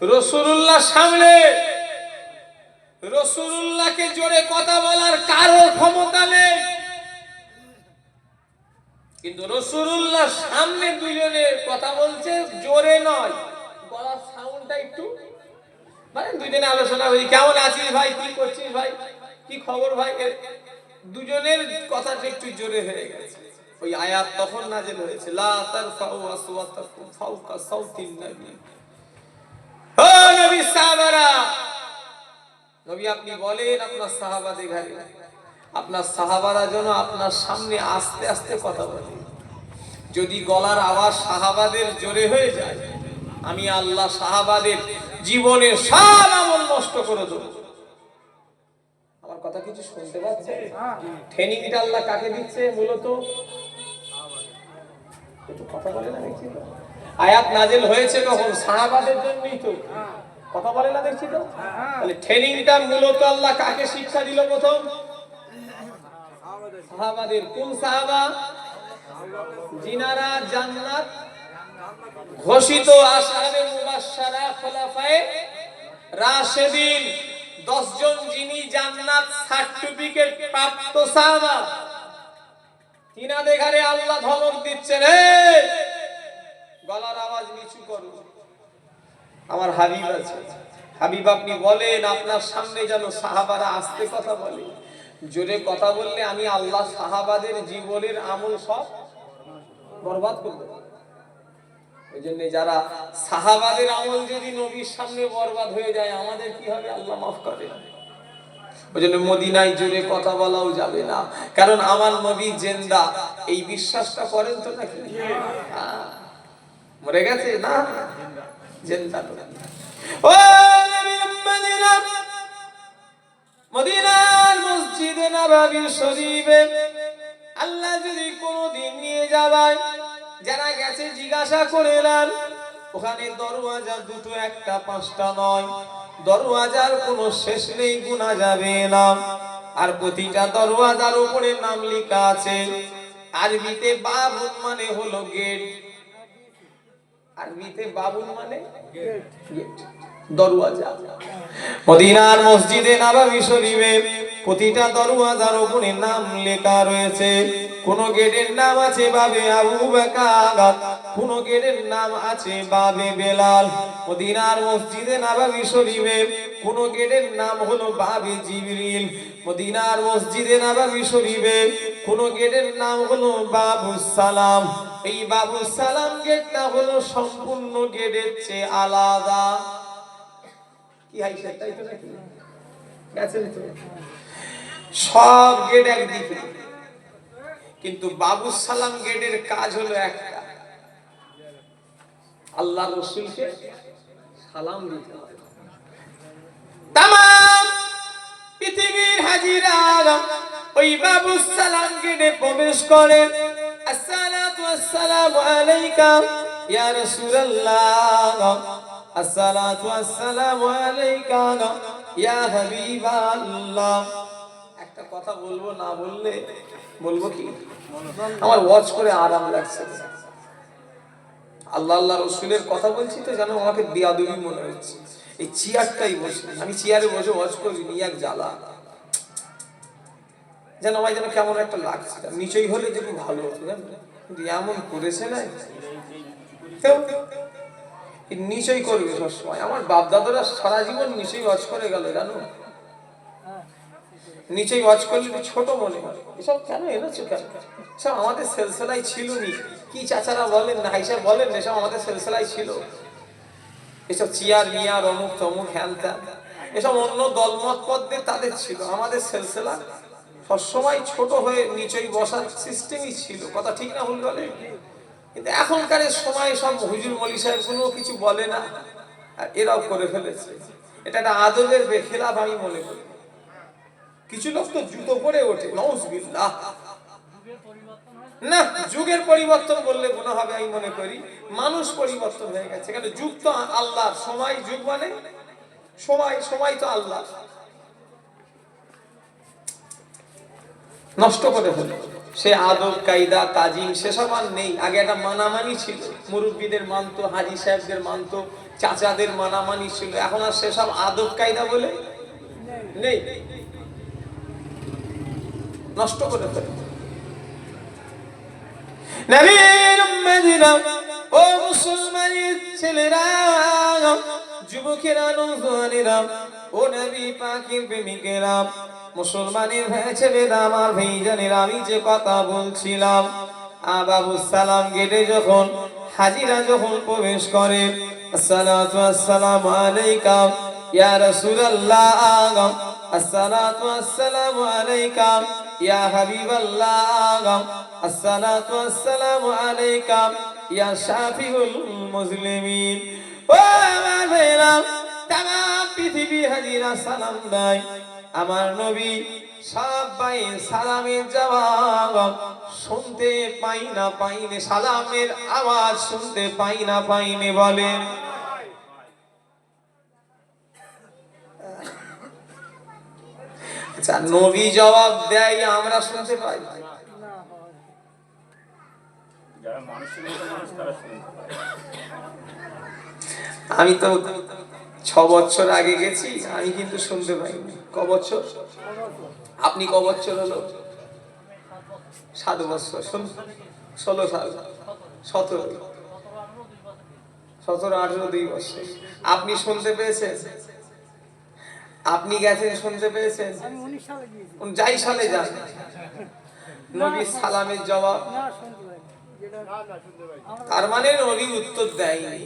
রাসূলুল্লাহ সামনে, রাসূলুল্লাহকে জোরে কথা বলার কারো ক্ষমতা নেই, কিন্তু রাসূলুল্লাহ সামনে দুজনে কথা বলছে, জোরে নয়, গলার সাউন্ডটা একটু, মানে দুজনে আলোচনা হই, কেমন আছিস ভাই, কি করছিস ভাই, কি খবর ভাই, দুজনের কথাটা একটু জোরে হয়ে গেছে। ওই আয়াত তখন নাযিল হয়েছে, লা তারফাউ আসওয়াতাকুম ফাওকা সাউতিন নবী। ও নবী সাহাবারা, নবী আপনি বলেন আপনার সাহাবাদের ঘরে, আপনার সাহাবারা যেন আপনার সামনে আস্তে আস্তে কথা বলে। যদি গলার আওয়াজ সাহাবাদের জোরে হয়ে যায়, আমি আল্লাহ সাহাবাদের জীবনের সব আমল নষ্ট করে দেব। আমার কথা কিছু শুনতে পাচ্ছেন? ট্রেনিংটা আল্লাহ কাকে দিচ্ছে? মূলত একটু কথা বলে না, দেখছি তো আয়াত নাজিল হয়েছে কখন? সাহাবাদের জন্যই তো। কথা বলে না, দেখছি তো। তাহলে ট্রেনিংটা মূলত আল্লাহ কাকে শিক্ষা দিল প্রথম? সাহাবাদের। কোন সাহাবা? যিনারা জান্নাত ঘোষিত, আশহাবে মুবাশশারা খোলাফায়ে রাশিদিন, 10 জন যিনি জান্নাত সার্টিফিকেট প্রাপ্ত সাহাবা, তিনাদের ঘরে আল্লাহ ধমক দিচ্ছেন, এই গলার আওয়াজ নিচু করো, আমার হাবিব আছে। হাবিব আপনি বলেন আপনার সামনে যেন সাহাবারা আস্তে কথা বলে, জোরে কথা বললে আমি আল্লাহ সাহাবাদের জীবনের আমল সব বরবাদ করে দেব। ওই জন্য যারা সাহাবাদের আমল যদি নবীর সামনে বরবাদ হয়ে যায় আমাদের কি হবে আল্লাহ মাফ করে। ওই জন্য মদিনায় জুড়ে কথা বলাও যাবে না, কারণ আমার নবী জিন্দা, এই বিশ্বাসটা করেন তো নাকি? মরে গেছে না, জিন্দা। ও নবী মদিনা, মদিনার মসজিদে নববী শরীফে আল্লাহ যদি কোনদিন নিয়ে যাবায়, যারা গেছে জিজ্ঞাসা করে নেন, ওখানে দরওয়াজা দুটো, একটা পাঁচটা নয়, দরওয়াজার কোনো শেষ নেই, গুনা যাবে না। আর প্রতিটা দরওয়াজার উপরে নাম লেখা আছে। আরবিতে বাবুন মানে হলো গেট, আরবিতে বাবুন মানে গেট, দরওয়াজা। মদিনার মসজিদে নববী শরীফে প্রতিটা দরওয়াজার উপরে নাম লেখা রয়েছে। কোন গেটের নাম আছে বাবে আবু বকর, কোন গেটের নাম আছে বাবে বেলাল। মদিনার মসজিদে নববী শরীফে কোন গেটের নাম হলো বাবে জিবরিল। মদিনার মসজিদে নববী শরীফে কোন গেটের নাম হলো বাবুস সালাম। এই বাবুস সালাম গেটটা হলো সম্পূর্ণ গেটের চেয়ে আলাদা। কি হাইছে তাই তো নাকি? গেছেন তো? সব গেট একদিকে, কিন্তু বাবুস সালাম গেটের কাজ হলো একটা, আল্লাহ রাসূলকে সালাম দিতে হবে। তামাম পৃথিবীর হাজিরা ওই বাবুস সালাম গেটে প্রবেশ করে। আসসালাতু ওয়াসসালামু আলাইকা ইয়া রাসূলুল্লাহ, আসসালাতু ওয়াসসালামু আলাইকা ইয়া হাবিবাল্লাহ। একটা কথা বলবো, না বললে বলবো কি, আমার ওয়াচ করে আরাম লাগছে। আল্লাহ আল্লাহ রসুলের কথা বলছি তো যেন আমাকে বেয়াদবি মনে হচ্ছে। এই চেয়ারটাই বসে, আমি চেয়ারে বসে ওয়াচ করি, এক জ্বালা যেন আমার যেন কেমন একটা লাগছে। নিচেই হলে যেন ভালো হতো, কিন্তু এমন করেছে না, নিচেই করবে সবসময়। আমার বাপ দাদারা সারা জীবন নিচেই ওয়াচ করে গেল, জানো, নিচেই ওয়াচ করলে ছোট মনে হয়। এসব কেন এনেছো, কেন সব আমাদের সেলসেলাই ছিল নি, কি চাচারা বলেন না হিসাব বলেন, এসব আমাদের সেলসেলাই ছিল। এসব চেয়ার মিয়ার অমুক তমুক হ্যান ত্যান এসব অন্য দলমত পদদের তাদের ছিল, আমাদের সেলসেলা সবসময় ছোট হয়ে নিচেই বসার সিস্টেমই ছিল। কথা ঠিক না ভুল বলে? কিন্তু এখনকার সময় সব হুজুর মলি সাহেব কোনো কিছু বলে না, আর এরাও করে ফেলেছে। এটা একটা আদবের বেখিলাফ আমি মনে করি। কিছু লোক তো জুতো পরে ওঠে, নাউজুবিল্লাহ। না, যুগের পরিবর্তন বললে গুনাহ হবে আমি মনে করি। মানুষ পরিবর্তন হয়ে গেছে, কারণ যুগ তো আল্লাহর, সময় যুগ মানে সময় তো আল্লাহ, নষ্ট করে ফেলে। সে আদব কায়দা তাজিম সেসব আর নেই। আগে একটা মানামানি ছিল, মুরব্বীদের মানতো, হাজী সাহেবদের মানতো, চাচাদের মানামানি ছিল। এখন আর সেসব আদব কায়দা বলে নেই, নষ্ট করে ফেলে। নবীর উম্মতিরা, ও মুসলমানের ছেলেরা, যুবকেরা, নওজোয়ানেরা, ও নবী পাকের প্রেমিকেরা, মুসলমানের ভাই ছেলেরা, আমার ভাইজানেরা, আমি যে কথা বলছিলাম, বাবুস সালাম গেটে যখন হাজিরা যখন প্রবেশ করে, আসসালাতু ওয়াসসালামু আলাইকা ইয়া রাসূলুল্লাহ, আসসালাতু ওয়াসসালামু আলাইকা ইয়া হাবিবাল্লাহ, আসসালাতু ওয়াসসালামু আলাইকা ইয়া শাফিউল মুসলিমিন। ও আমার ভাইরা, তামাম পৃথিবী হাজিরা সালাম দেয়। আমার নবী সবাই সালামের জবাব শুনতে পাইনে, সালামের আওয়াজ শুনতে পাইনে বলেন। আচ্ছা, নবী জবাব দেয়, আমরা শুনতে পাই? আমি তো 6 বছর আগে গেছি, আমি কিন্তু শুনতে পাইনি। ক বছর? আপনি ক বছর হলো? 7 বছর, 16 সাল, 17, 18, 2 বছর। আপনি শুনতে পেয়েছেন? আপনি গেছেন, শুনতে পেয়েছেন? যাই সালে যান, নবী সালামের জবাব তার মানে নবী উত্তর দেয়নি।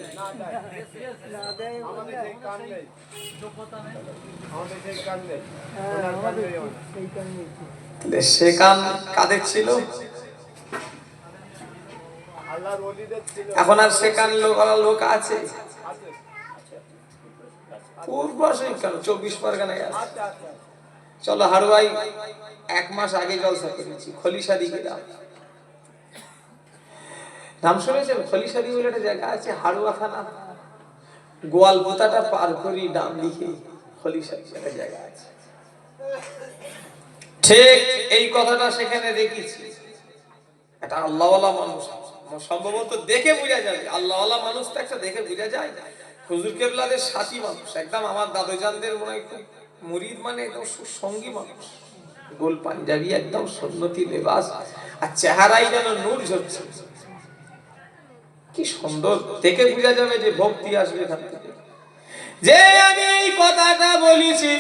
সে কান কাদের ছিল? এখন আর সে কান লোক আছে? পূর্বাশে কেন 24 পরগনায় আছে। চলো হারুয়াই 1 মাস আগে জলসা করেছি, খলিশারি গ্রাম। নাম শুনেছেন? খলিশারি বলে একটা জায়গা আছে, হারুয়া থানা, গোয়ালপোতাটা পার করি নাম লিখে খলিশারি একটা জায়গা আছে। ঠিক এই কথাটা সেখানে দেখেছি। একটা আল্লাহওয়ালা মানুষ, সম্ভবত দেখে বোঝা যাবে আল্লাহওয়ালা মানুষ তো একটা দেখে বোঝা যায়। হুজুর কেবলাদের সাথী মানুষ, একদম আমার দাদুজানদের মনে হয় খুব মুরিদ, মানে একদম সুসঙ্গী মানুষ। গোল পাঞ্জাবি, একদম সুন্নতি লেবাস, আর চেহারাই যেন নূর ঝরছে। কি সুন্দর, দেখে বোঝা যাবে যে ভক্তি আসবে এখান থেকে। যে আমি এই কথাটা বলেছি,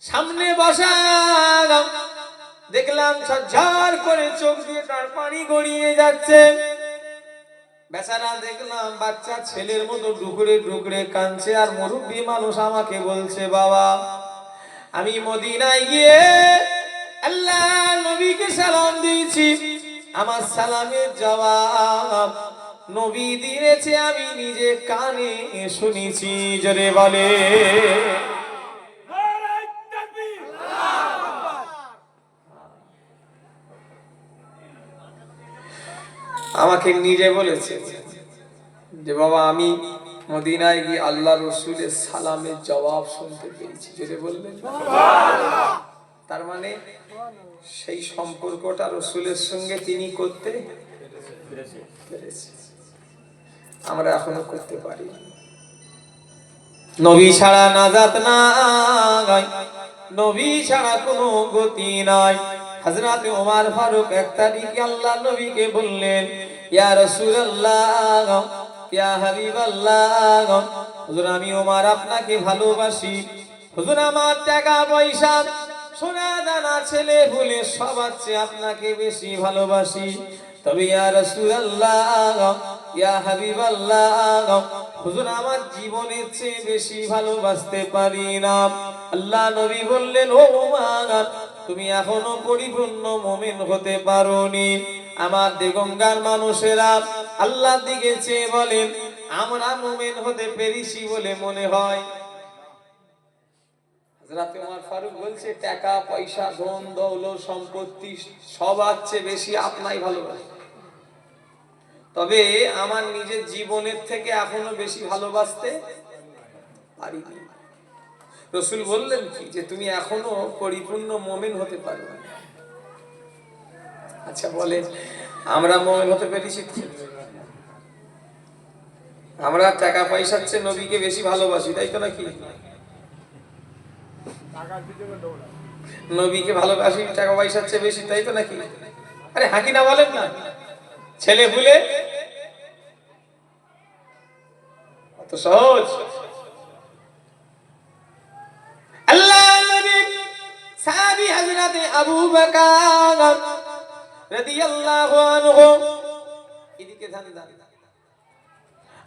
সামনে বসা দেখলাম ঝরঝর করে চোখ দিয়ে তার পানি গড়িয়ে যাচ্ছে। বেচারা দেখলাম বাচ্চা ছেলের মতো ডুকরে ডুকরে কাঁদছে। আর মুরব্বী মানুষ আমাকে বলছে, বাবা আমি মদিনায় গিয়ে আল্লাহ নবীকে সালাম দিয়েছি, আমার সালামের জবাব নবী দিয়েছে, আমি নিজে কানে শুনেছি। জোরে বলে আমাকে নিজে বলেছে যে বাবা আমি মদিনায় গিয়ে আল্লাহ রসুলের সালামের জবাব শুনতে পেয়েছি। যেটা বললেন, তার মানে সেই সম্পর্কটা রসুলের সঙ্গে তিনি করতে পেরেছে, আমরা এখনো করতে পারি। নবী ছাড়া নাজাত নাই, নবী ছাড়া কোনো গতি নাই। হযরত ওমর ফারুক এক তারিখে আল্লাহ নবীকে বললেন, ইয়া রাসূলুল্লাহ, ইয়া হাবিবাল্লাহ, হুজুর আমি ওমর আপনাকে ভালোবাসি। হুজুর আমার টাকা পয়সা সোনা দানা ছেলে ফুলে সবার চেয়ে আপনাকে বেশি ভালোবাসি। তবে ইয়া রাসূলুল্লাহ, ইয়া হাবিবাল্লাহ, হুজুর আমার জীবনের চেয়ে বেশি ভালোবাসতে পারি না। আল্লাহ নবী বললেন, ও ওমর তুমি এখনো পরিপূর্ণ মুমিন হতে পারোনি। আমার দেগঙ্গার মানুষেরা আল্লাহর দিকে চেয়ে বলেন, আমরা মুমিন হতে পেরেছি বলে মনে হয়। হযরত ওমর ফারুক বলছে, টাকা পয়সা ধন দৌলত সম্পত্তি সবার চেয়ে বেশি আপনাই ভালোবাসি, তবে আমার নিজের জীবনের থেকে এখনো বেশি ভালোবাসতে পারিনি। রাসূল বললেন কি, যে তুমি এখনো পরিপূর্ণ মুমিন হতে পারো। আচ্ছা বলেন, আমরা মুমিন হতে পেরেছি? আমরা টাকা পয়সার চেয়ে নবীকে বেশি ভালোবাসি, তাই তো নাকি? নবীকে ভালোবাসি টাকা পয়সার চেয়ে বেশি, তাই তো নাকি? আরে হাকি না বলেন না, ছেলে ভুলে অত সহজ। আল্লাহ নবী সাহাবী হযরত আবু বকর রাদিয়াল্লাহু আনহু, এদিকে ধ্যান দেন।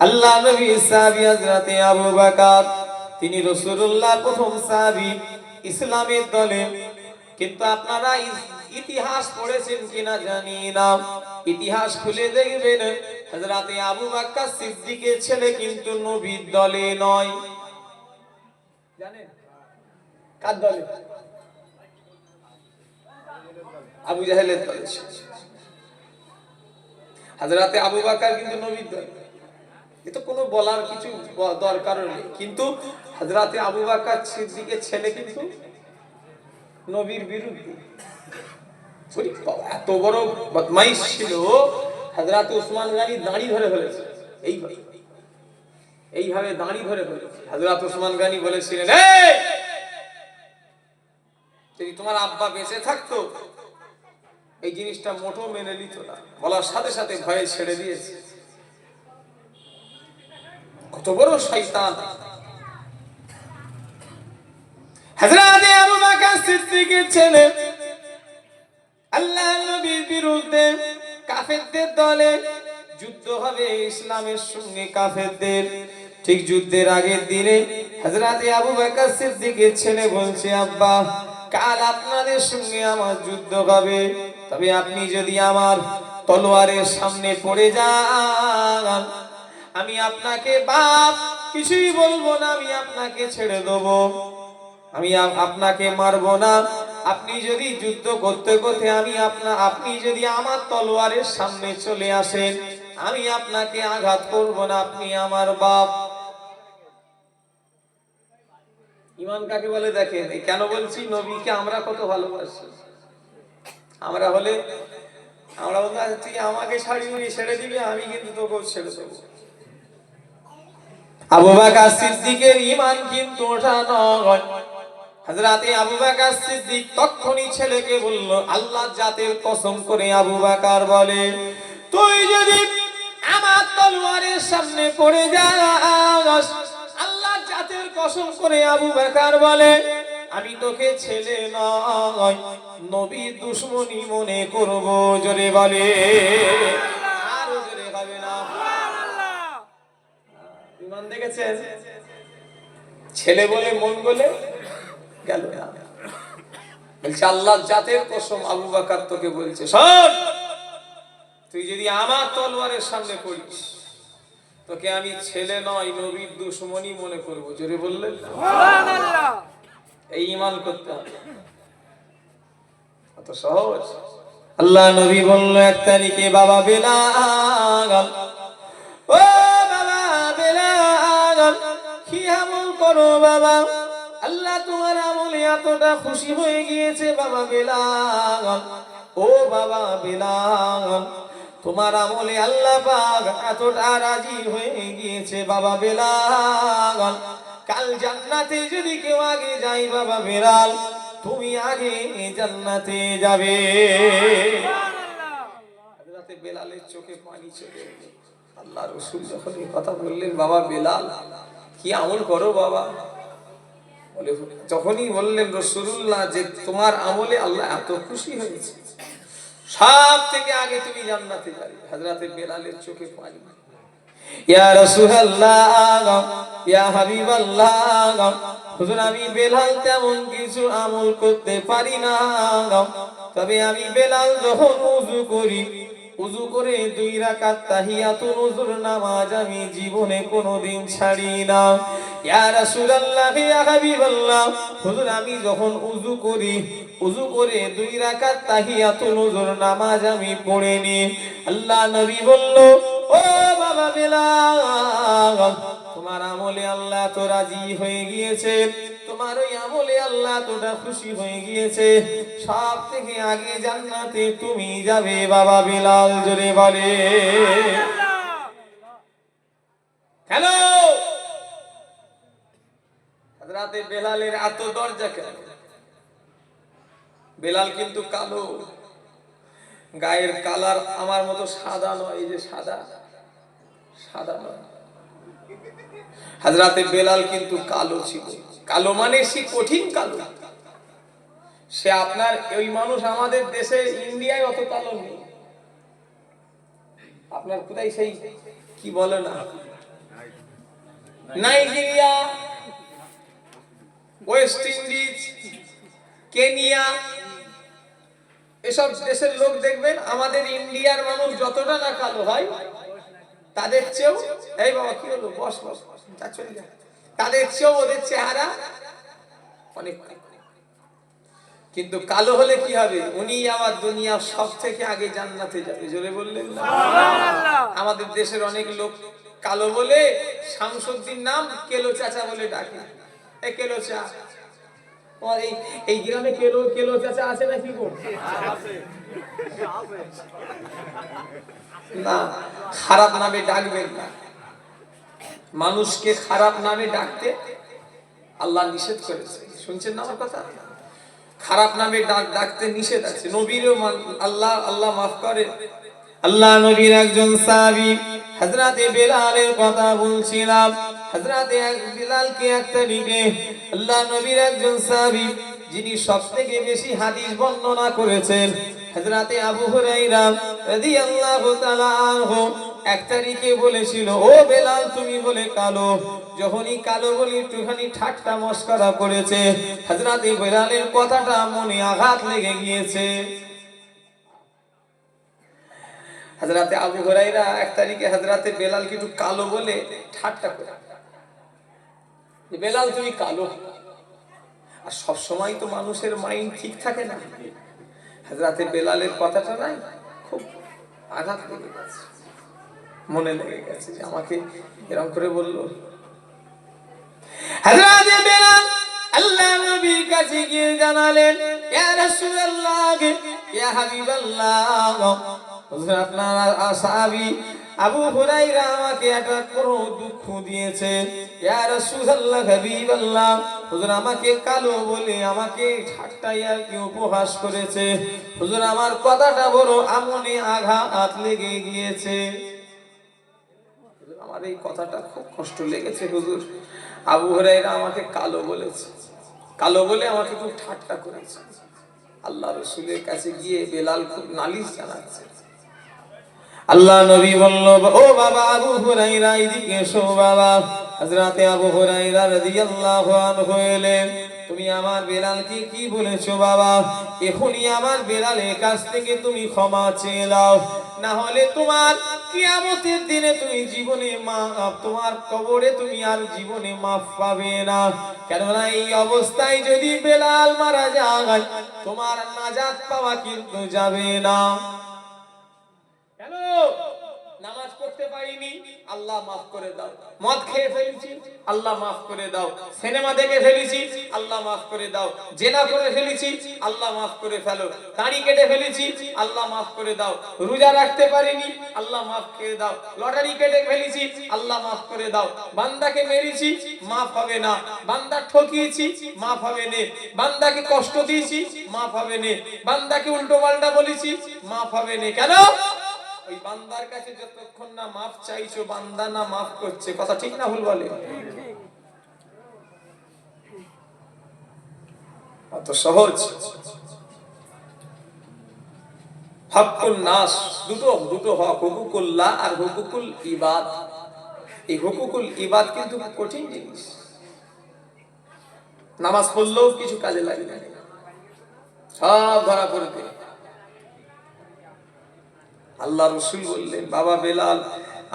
আল্লাহ নবী সাহাবী হযরত আবু বকর, তিনি রাসূলুল্লাহর প্রথম সাহাবী ইসলামের দলে। কিন্তু আপনারা ইতিহাস পড়েছেন কিনা জানি না, ইতিহাস খুলে দেখবেন হযরত আবু বকর সিদ্দিকের ছেলে কিন্তু নবীর দলে নয়। জানেন কার দলে? আবু জাহেলের দলে। হযরত আবু বকর কিন্তু নবীর দলে, এটা কোনো বলার কিছু দরকার নেই। কিন্তু হযরত আবু বকর সিদ্দিকের ছেলে কিন্তু নবীর বিরুদ্ধে। এত বড় বদমাইশ ছিল, হযরত ওসমান গনি দাঁড়ি ধরে ফেলেছে, এইভাবে দাঁড়ি ধরে ফেলেছে। হযরত ওসমান গনি বলেছিলেন, এই যদি তোমার আব্বা বেঁচে থাকতো এই জিনিসটা মোটো মেনে নিত না। বলার সাথে সাথে ভয়ে ছেড়ে দিয়েছে। কত বড় শয়তান! হযরত আবু বকর সিদ্দিকের ছেলে আল্লাহর নবীর বিরুদ্ধে কাফেরদের দলে যুদ্ধ হবে ইসলামের সঙ্গে কাফেরদের। ঠিক যুদ্ধের আগের দিনে হযরত আবু বকর সিদ্দিকের ছেলে বলছে, আব্বা কাল আপনাদের সঙ্গে আমার যুদ্ধ হবে, তবে আপনি যদি আমার তলোয়ারের সামনে পড়ে যান, আমি আপনাকে বাপ কিছুই বলবো না, আমি আপনাকে ছেড়ে দেবো, আমি আপনাকে মারবো না। আপনি যদি যুদ্ধ করতে করতে আপনি যদি আমার তলোয়ারের সামনে চলে আসেন, আমি আপনাকে আঘাত করব না, আপনি আমার বাপ। ঈমান কাকে বলে দেখেন। কেন বলছি? নবীকে আমরা কত ভালোবাসি। আমরা হলে আমরা বলতে তুই আমাকে ছেড়ে দিবি, আমি কিন্তু তোকেও ছেড়ে দেবো। আবু বকর সিদ্দিকের ঈমান কিন্তু ওঠা নয়। হযরত আবু বকর সিদ্দিক তখনই ছেলেকে বলল, আল্লাহর জাতের কসম করে আবু বকর বলে, তুই যদি আমার তলোয়ারের সামনে পড়ে যাস, আল্লাহর জাতের কসম করে আবু বকর বলে, আমি তোকে ছেলে নয় নবীর দুশমনী মনে করব। জোরে বলে, আরো জোরে হবে না। ঈমান দেখেছেন? ছেলে বলে মন বলে গেল না। বলছে আল্লাহর জাতের কসম আবু বকর তোকে বলছে, শোন, তুই যদি আমার তলোয়ারের সামনে পড়িস, তোকে আমি ছেলে নয় নবীর দুশমনী মনে করব। জোরে বললেন সুবহানাল্লাহ। এই ঈমান করতে হবে, কত সহজ। আল্লাহ নবী বলল এক তারিখে, বাবা বেলাল, ও বাবা বেলাল, কি আমল করো বাবা, আল্লাহ তোমার আমলে এতটা খুশি হয়ে গিয়েছে বাবা বেলাল। ও বাবা বেলাল, তোমার আমলে আল্লাহ পাক এতটা রাজি হয়ে গিয়েছে বাবা বেলাল, কাল জান্নাতে যদি কেউ আগে যায় বাবা বেলাল, তুমি আগে জান্নাতে যাবে। হযরত বেলালের চোখে পানি চলে এলো। আল্লাহ রাসূল যখন এই কথা বললেন, বাবা বেলাল কি আমল করো বাবা, যখনই বললেন রাসূলুল্লাহ যে তোমার আমলে আল্লাহ এত খুশি হয়েছে, সব থেকে আগে তুমি জান্নাতে যাবে, হযরত বেলালের চোখে পানি। ইয়া রাসূলুল্লাহ, ইয়া হাবিবাল্লাহ, হুজুর আমি বেলাল তেমন কিছু আমল করতে পারি না, তবে আমি বেলাল যখন ওযু করে 2 রাকাত তাহিয়াতুল ওযুর নামাজ আমি জীবনে কোনোদিন ছাড়ি না। ইয়া রাসূলুল্লাহ, ইয়া হাবিবাল্লাহ, হুজুর আমি যখন ওযু করে 2 রাকাত তাহিয়াতুল ওযুর নামাজ আমি পড়ে নি। আল্লাহ নবী বলল, ও বাবা বেলাল, তোমার আমলে আল্লাহ তো রাজি হয়ে গিয়েছে, তোমার ওই আমলে আল্লাহ তোটা খুশি হয়ে গিয়েছে, সব থেকে আগে জান্নাতে তুমি যাবে বাবা বেলাল। জোরে বলে হ্যালো। হযরত বেলালের এত দরজা কেন? বেলাল কিন্তু কালো, গায়ের কালার আমার মতো সাদা নয়, এই যে সাদা নয়। হযরত বেলাল কিন্তু কালো ছিল, কালো মানে সে কঠিন কালো। সে আপনার ওই মানুষ আমাদের দেশে ইন্ডিয়ায় অত কালো নেই, আপনার কোথায় সেই কি বলে না, নাইজেরিয়া, ওয়েস্ট ইন্ডিজ, কেনিয়া, এসব দেশের লোক দেখবেন আমাদের ইন্ডিয়ার মানুষ যতটা না কালো হয়, তাদের চেয়েও, এই বাবা কি হলো, বস বস, তাদের চেয়েও ওদের চেহারা অনেক। কিন্তু কালো হলে কি হবে, উনি আবার দুনিয়া সব থেকে আগে জান্নাতে যাবে। জোরে বললেন না সুবহানাল্লাহ। আমাদের দেশের অনেক লোক কালো বলে শামসুদ্দিন নাম কেলো চাচা বলে ডাকে। এই কেলো চা, এই গ্রামে কেলো চাচা আছে নাকি গো? না, খারাপ নামে ডাকবেন না, মানুষকে খারাপ নামে ডাকতে আল্লাহ নিষেধ করেছে। শুনছেন না আমার কথা? খারাপ নামে ডাকতে নিষেধ আছে। নবীরও আল্লাহ মাফ করে। আল্লাহ নবীর একজন সাহাবী হযরত বেলালের কথা বলছিলাম। হযরত বেলালকে একটা দিকে আল্লাহ নবীর একজন সাহাবী যিনি সবথেকে বেশি হাদিস বর্ণনা করেছেন হযরতে আবু হুরায়রা রাদিয়াল্লাহু তাআলা আনহু। এক তারিখে বলেছিল, ও বেলাল তুমি বলে কালো। যখনই কালো বলে একটুখানি ঠাট্টা মস্করা করেছে, হযরতে বেলালের কথাটা মনে আঘাত লেগে গিয়েছে। হযরতে আবু হুরায়রা এক তারিখে হযরতে বেলালকে একটু কালো বলে ঠাট্টা করে, যে বেলাল তুমি কালো। আর সব সময় তো মানুষের মাইন্ড ঠিক থাকে না। হযরতে বেলালের কথাটা নাই খুব আঘাত লেগে গেছে, মনে লেগে গেছে যে আমাকে এরকম করে বললো। হযরতে বেলাল আল্লাহ নবীর কাছে গিয়ে জানালেন, ইয়া রাসূলুল্লাহ, ইয়া হাবিবাল্লাহ, হুজুর আপনার সাহাবী আবু হুরায়রা আমাকে একটা বড় দুঃখ দিয়েছে। ইয়া রাসূলুল্লাহ, হাবিবাল্লাহ, হুজুর আমাকে কালো বলে আমাকে ঠাট্টা আর কি উপহাস করেছে। হুজুর আমার কথাটা বড় আমনে আঘাত লেগে গিয়েছে। আমার এই কথাটা খুব কষ্ট লেগেছে হুজুর। আবু হুরায়রা আমাকে কালো বলেছে, কালো বলে আমাকে খুব ঠাট্টা করেছে। আল্লাহ রাসূলের কাছে গিয়ে বেলাল খুব নালিশ জানাচ্ছে। আল্লাহ নবী বলল, ও বাবা আবু হুরায়রা, এদিকে এসো বাবা। হযরতে আবু হুরায়রা রাদিয়াল্লাহু আনহু এলেন। তুমি আমার বেলালকে কি বলেছো বাবা? এখনই আমার বেলালের কাছ থেকে তুমি ক্ষমা চেয়ে নাও, না হলে তোমার কিয়ামতের দিনে তুমি জীবনে তোমার কবরে তুমি আর জীবনে মাফ পাবে না। কেননা এই অবস্থায় যদি বেলাল মারা যায়, তোমার নাজাত পাওয়া কিন্তু যাবে না। কেন? নামাজ পড়তে পারিনি, আল্লাহ মাফ করে দাও। মদ খেয়ে ফেলেছি, আল্লাহ মাফ করে দাও। সিনেমা দেখে ফেলেছি, আল্লাহ মাফ করে দাও। জেনা করে ফেলেছি, আল্লাহ মাফ করে ফেলো। দাড়ি কেটে ফেলেছি, আল্লাহ মাফ করে দাও। রোজা রাখতে পারিনি, আল্লাহ মাফ করে দাও। লটারি কেটে ফেলেছি, আল্লাহ মাফ করে দাও। বান্দাকে মেরেছি, মাফ হবে না। বান্দা ঠকিয়েছি, মাফ হবে না। বান্দাকে কষ্ট দিয়েছি, মাফ হবে না। বান্দাকে উল্টো পাল্টা বলেছি, মাফ হবে না। কেন? ওই বান্দার কাছে যতক্ষণ না মাফ চাইছো, বান্দা না মাফ করছে। কথা ঠিক না ভুল বলে? অত সহজ? হকুল নাস, দুটো হক, হুকুকুল্লাহ আর হুকুকুল ইবাদ। এই হুকুকুল ইবাদ কিন্তু কঠিন জিনিস। নামাজ পড়লেও কিছু কাজে লাগে না, সব ধরা পড়বে। আল্লাহ রাসূল বললেন, বাবা বেলাল,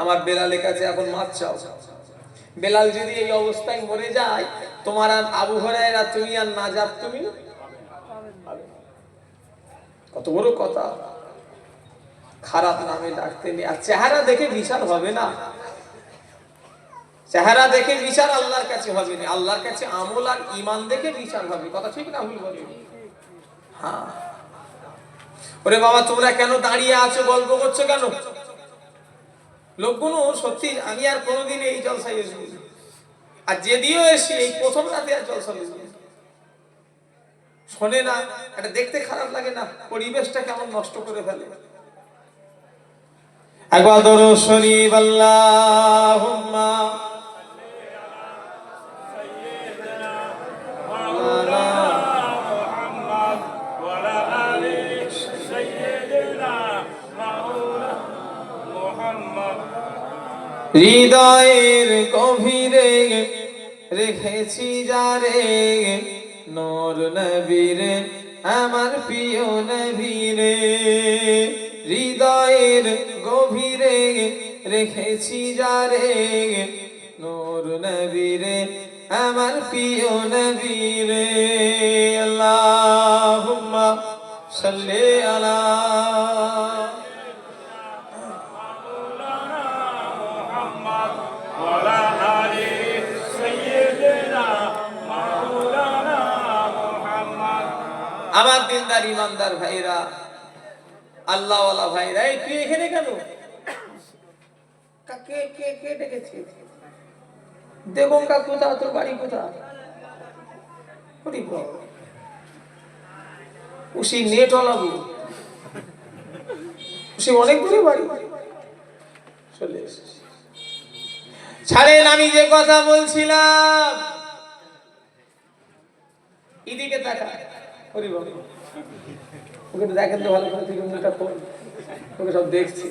আমার বেলালের কাছে এখন মাফ চাও। বেলাল যদি এই অবস্থায় মরে যায়, তোমার আর আবু হুরায়রা তুমি আর নাজাত তুমি। কত বড় কথা! খারাপ নামে ডাকতে নেই। আর চেহারা দেখে বিচার হবে না, চেহারা দেখে বিচার আল্লাহর কাছে হবে না। আল্লাহর কাছে আমল আর ঈমান দেখে বিচার হবে। কথা ঠিক না ভুল বলে? হ্যাঁ। ওরে বাবা, তোমরা কেন দাঁড়িয়ে আছো, গল্প করছো কেন? লোকগুলো সত্যি, আমি আর কোনোদিন এই জলসায় এসেছি, আর যেদিও এসে এই প্রথম রাতে আর জলসা শোনে না। এটা দেখতে খারাপ লাগে না? পরিবেশটা কেমন নষ্ট করে ফেলে। একবার দরুদ শরীফ, আল্লাহুম্মা হৃদয়ের গভীরে রেখেছি যারে, নূর নবীরে আমার প্রিয় নবীরে। হৃদয়ের গভীরে রেখেছি যারে, নূর নবীরে আমার প্রিয় নবীরে। আল্লাহুম্মা সাল্লি আলা আমার দিনদার ইমানদার ভাইরা, আল্লাহওয়ালা ভাইরা, এই তুই এখানে কেন? কে কে কে ডেকেছে? দেবঙ্গা কোথা? তোর বাড়ি কোথা? উসি নেট ওলাবো, উসি অনেক দূরে বাড়ি। চলে এসেছি। ছাড়েন, আমি যে কথা বলছিলাম, এদিকে তাকা, ওরে বাবা, ওকে একটু দেখেন তো ভালো করে, তুই মুখটা খোল, ওকে সব দেখছি।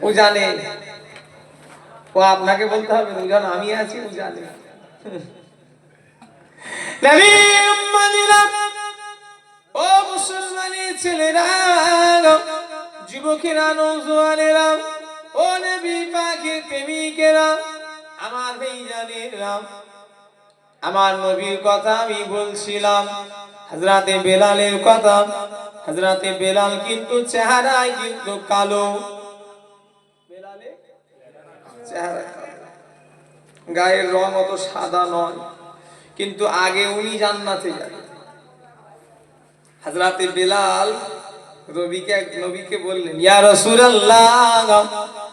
ও জানে, ও আপনাকে বলতে হবে, ও জানে আমি আছি, ও জানে। ও মুসলমানের ছেলেরা, যুবকেরা, নওজোয়ানেরা, ও নবী পাকের প্রেমিকেরা, আমার ভাইজানেরা, আমার নবীর কথা আমি বলছিলাম, হযরতে বেলালের কথা। হযরতে বেলাল কিন্তু চেহারায় কিন্তু কালো, বেলালের চেহারা কালো, গায়ের রং অত সাদা নয়, কিন্তু আগে উনি জান্নাতে যাবেন। হযরতে বেলাল নবীকে বললেন, ইয়া রাসূলুল্লাহ,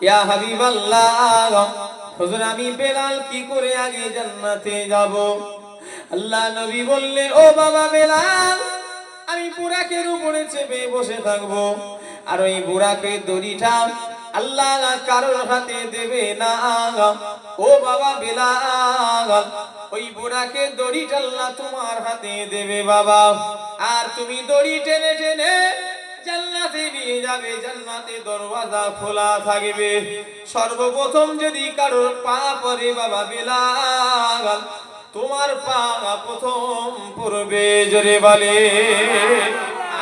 ইয়া হাবিবাল্লাহ, হুজুর আমি বেলাল কি করে আগে জান্নাতে যাব? আল্লাহ নবী বললেন, ও বাবা বেলাল, আমি বুরাকের উপরে চেপে বসে থাকবো, আর ওই বুরাকের দড়িটা আল্লাহ কারোর হাতে দেবে না। ও বাবা বেলাল, ওই বুরাকের দড়িটা আল্লাহ তোমার হাতে দেবে বাবা, আর তুমি দড়ি টেনে টেনে জান্নাতে নিয়ে যাবে, জান্নাতে দরওয়াজা খোলা থাকবে। সর্বপ্রথম যদি কারোর পা পড়ে বাবা বেলাল, তোমার পা প্রথম পড়বে, জোরে বলে,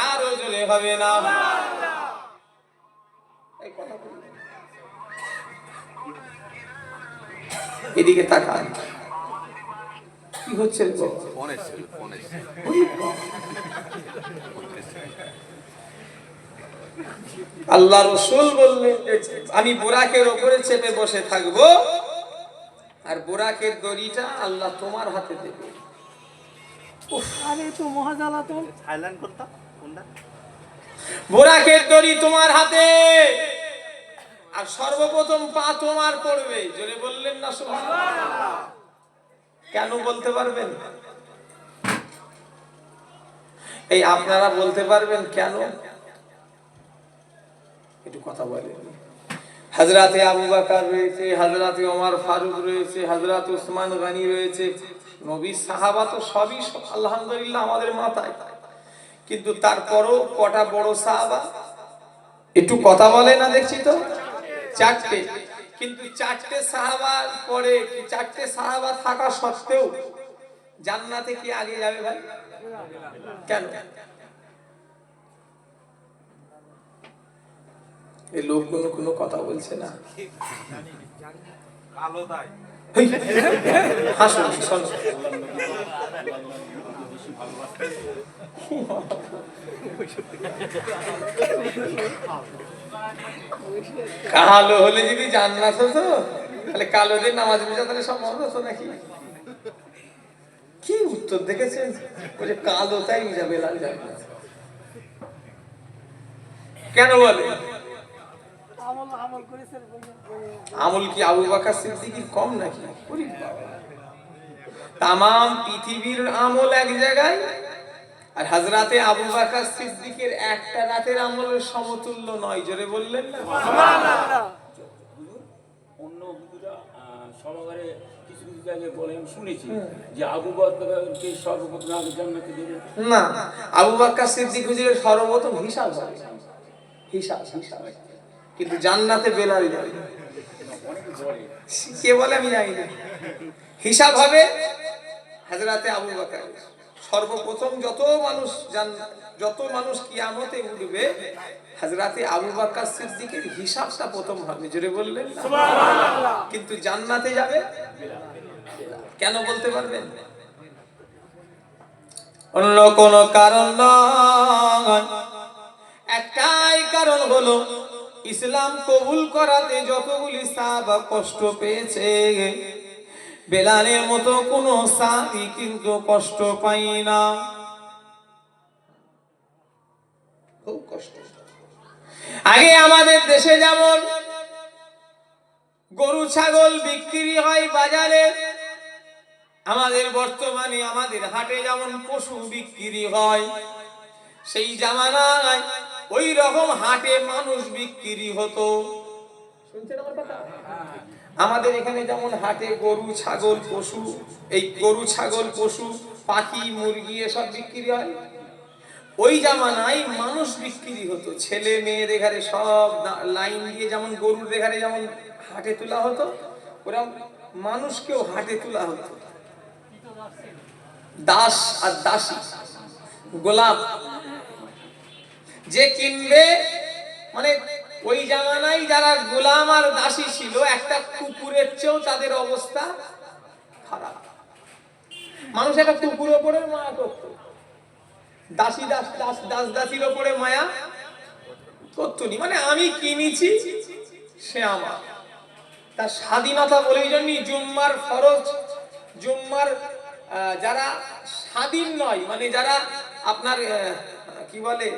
আরো জোরে হবে না? এই কথা বলি, এদিকে তাকান, কি হচ্ছে? আল্লাহ রাসূল বললেন, আমি বুরাকের উপরে চেপে বসে থাকবো, আর বুরাকের দড়িটা আল্লাহ তোমার হাতে দেবে। আরে তো মহাজালাতন সাইলেন্ট করতাম কোনটা, বুরাকের দড়ি তোমার হাতে, আর সর্বপ্রথম পা তোমার পড়বে, জোরে বললেন না সুবহানাল্লাহ? কেন বলতে পারবেন? এই আপনারা বলতে পারবেন কেন? একটু কথা বলেন। হযরতে আবু বকর রয়েছে, হযরতে ওমর ফারুক রয়েছে, হযরতে উসমান গনি রয়েছে, নবীর সাহাবা তো সবই আলহামদুলিল্লাহ আমাদের মাথায়, কিন্তু তারপরও কটা বড় সাহাবা একটু কথা বলে না দেখছি তো? চারটে। কিন্তু চারটে সাহাবার পরে, চারটে সাহাবা থাকা সত্ত্বেও জান্নাতে কি আগে যাবে ভাই? কেন? এই লোকগুলো কোনো কথা বলছে না। কালো দাই হাসুন, শোনো, কালো হলে যদি জান্নাত হতো, তাহলে কালোদের নামাজ পড়া তাহলে সব মনে হতো নাকি? কি উত্তর দেখেছেন? বলে কালো তাই যাবে, লাল যাবে। কেন বলে? আমল কি আবু বকর সিদ্দিকীর কম নাকি? তামাম পৃথিবীর আমল এক জায়গায়, আর হযরতে আবু বকর সিদ্দিকের একটা রাতের আমলের সমতুল্য নয়, জোরে বললেন না সুবহানাল্লাহ? অন্য হুজুরা সমাগারে কিছু কিছু জায়গায় বলেন শুনেছি যে আবু বকরকে সর্বপ্রথম আগে জান্নাতে দেবে না, আবু বকর সিদ্দিক হুজুরের সর্বপ্রথম হিসাব হবে, হিসাব, কিন্তু জান্নাতে বেলাল যাবে। কে বলে আমি জানি না, হিসাব হবে হযরতে আবু বকর। সর্বপ্রথম যত মানুষ কিয়ামতে উঠবে, হযরতে আবু বকর সিদ্দিকের হিসাবটা প্রথম হবে, জোরে বললেন না সুবহানাল্লাহ? কিন্তু জান্নাতে যাবে কেন বলতে পারবেন? অন্য কোন কারণ নয়, একটাই কারণ হলো ইসলাম কবুল করাতে যতগুলি সাহাবা কষ্ট পেয়েছে, বেলালের মতো কোন সাহাবী কিন্তু কষ্ট পাই না, খুব কষ্ট। আগে আমাদের দেশে যেমন গরু ছাগল বিক্রি হয় বাজারে, আমাদের বর্তমানে আমাদের হাটে যেমন পশু বিক্রি হয়, সেই জামানায় ওই রকম হাটে মানুষ বিক্রি হতো। শুনছেন আমার কথা? আমাদের এখানে যেমন হাটে গরু ছাগল পশু, এই গরু ছাগল পশু পাখি মুরগি এসব বিক্রি হয়, ওই জামানায় মানুষ বিক্রি হতো, ছেলে মেয়েদের ঘরে সব লাইন দিয়ে, যেমন গরুর ঘরে যেমন হাটে তোলা হতো, ওরকম মানুষকেও হাটে তোলা হতো। দাস আর দাসী, গোলাম, যে কিনবে, মানে ওই জামানায় যারা গোলাম আর দাসী ছিল, একটা কুকুরের চেয়েও তাদের অবস্থা খারাপ। মানুষ একটা কুকুর ওপরে মায়া করত, দাসী দাসীর ওপরে মায়া করতো নি, মানে আমি কিনেছি সে আমার, তার স্বাধীনতা বলে। এই জন্যই জুম্মার ফরজ, জুম্মার যারা স্বাধীন নয়, মানে যারা আপনার কি বলে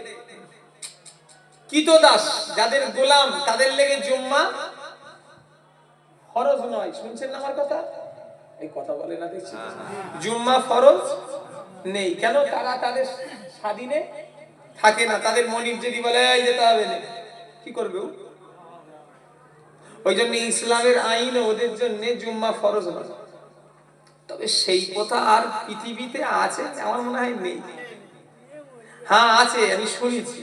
কৃতদাস, যাদের গোলাম, তাদের লেগে জুম্মা ফরজ নয়। শুনছেন না আমার কথা? এই কথা বলে না দেখছি। জুম্মা ফরজ নেই কেন? তারা তাদের স্বাধীনে থাকে না, তাদের মনিব যদি বলে এই যেতে হবে না, কি করবে? ওই জন্য ইসলামের আইন ওদের জন্য জুম্মা ফরজ নয়। তবে সেই কথা আর পৃথিবীতে আছে আমার মনে হয় নেই। হ্যাঁ আছে, আমি শুনেছি,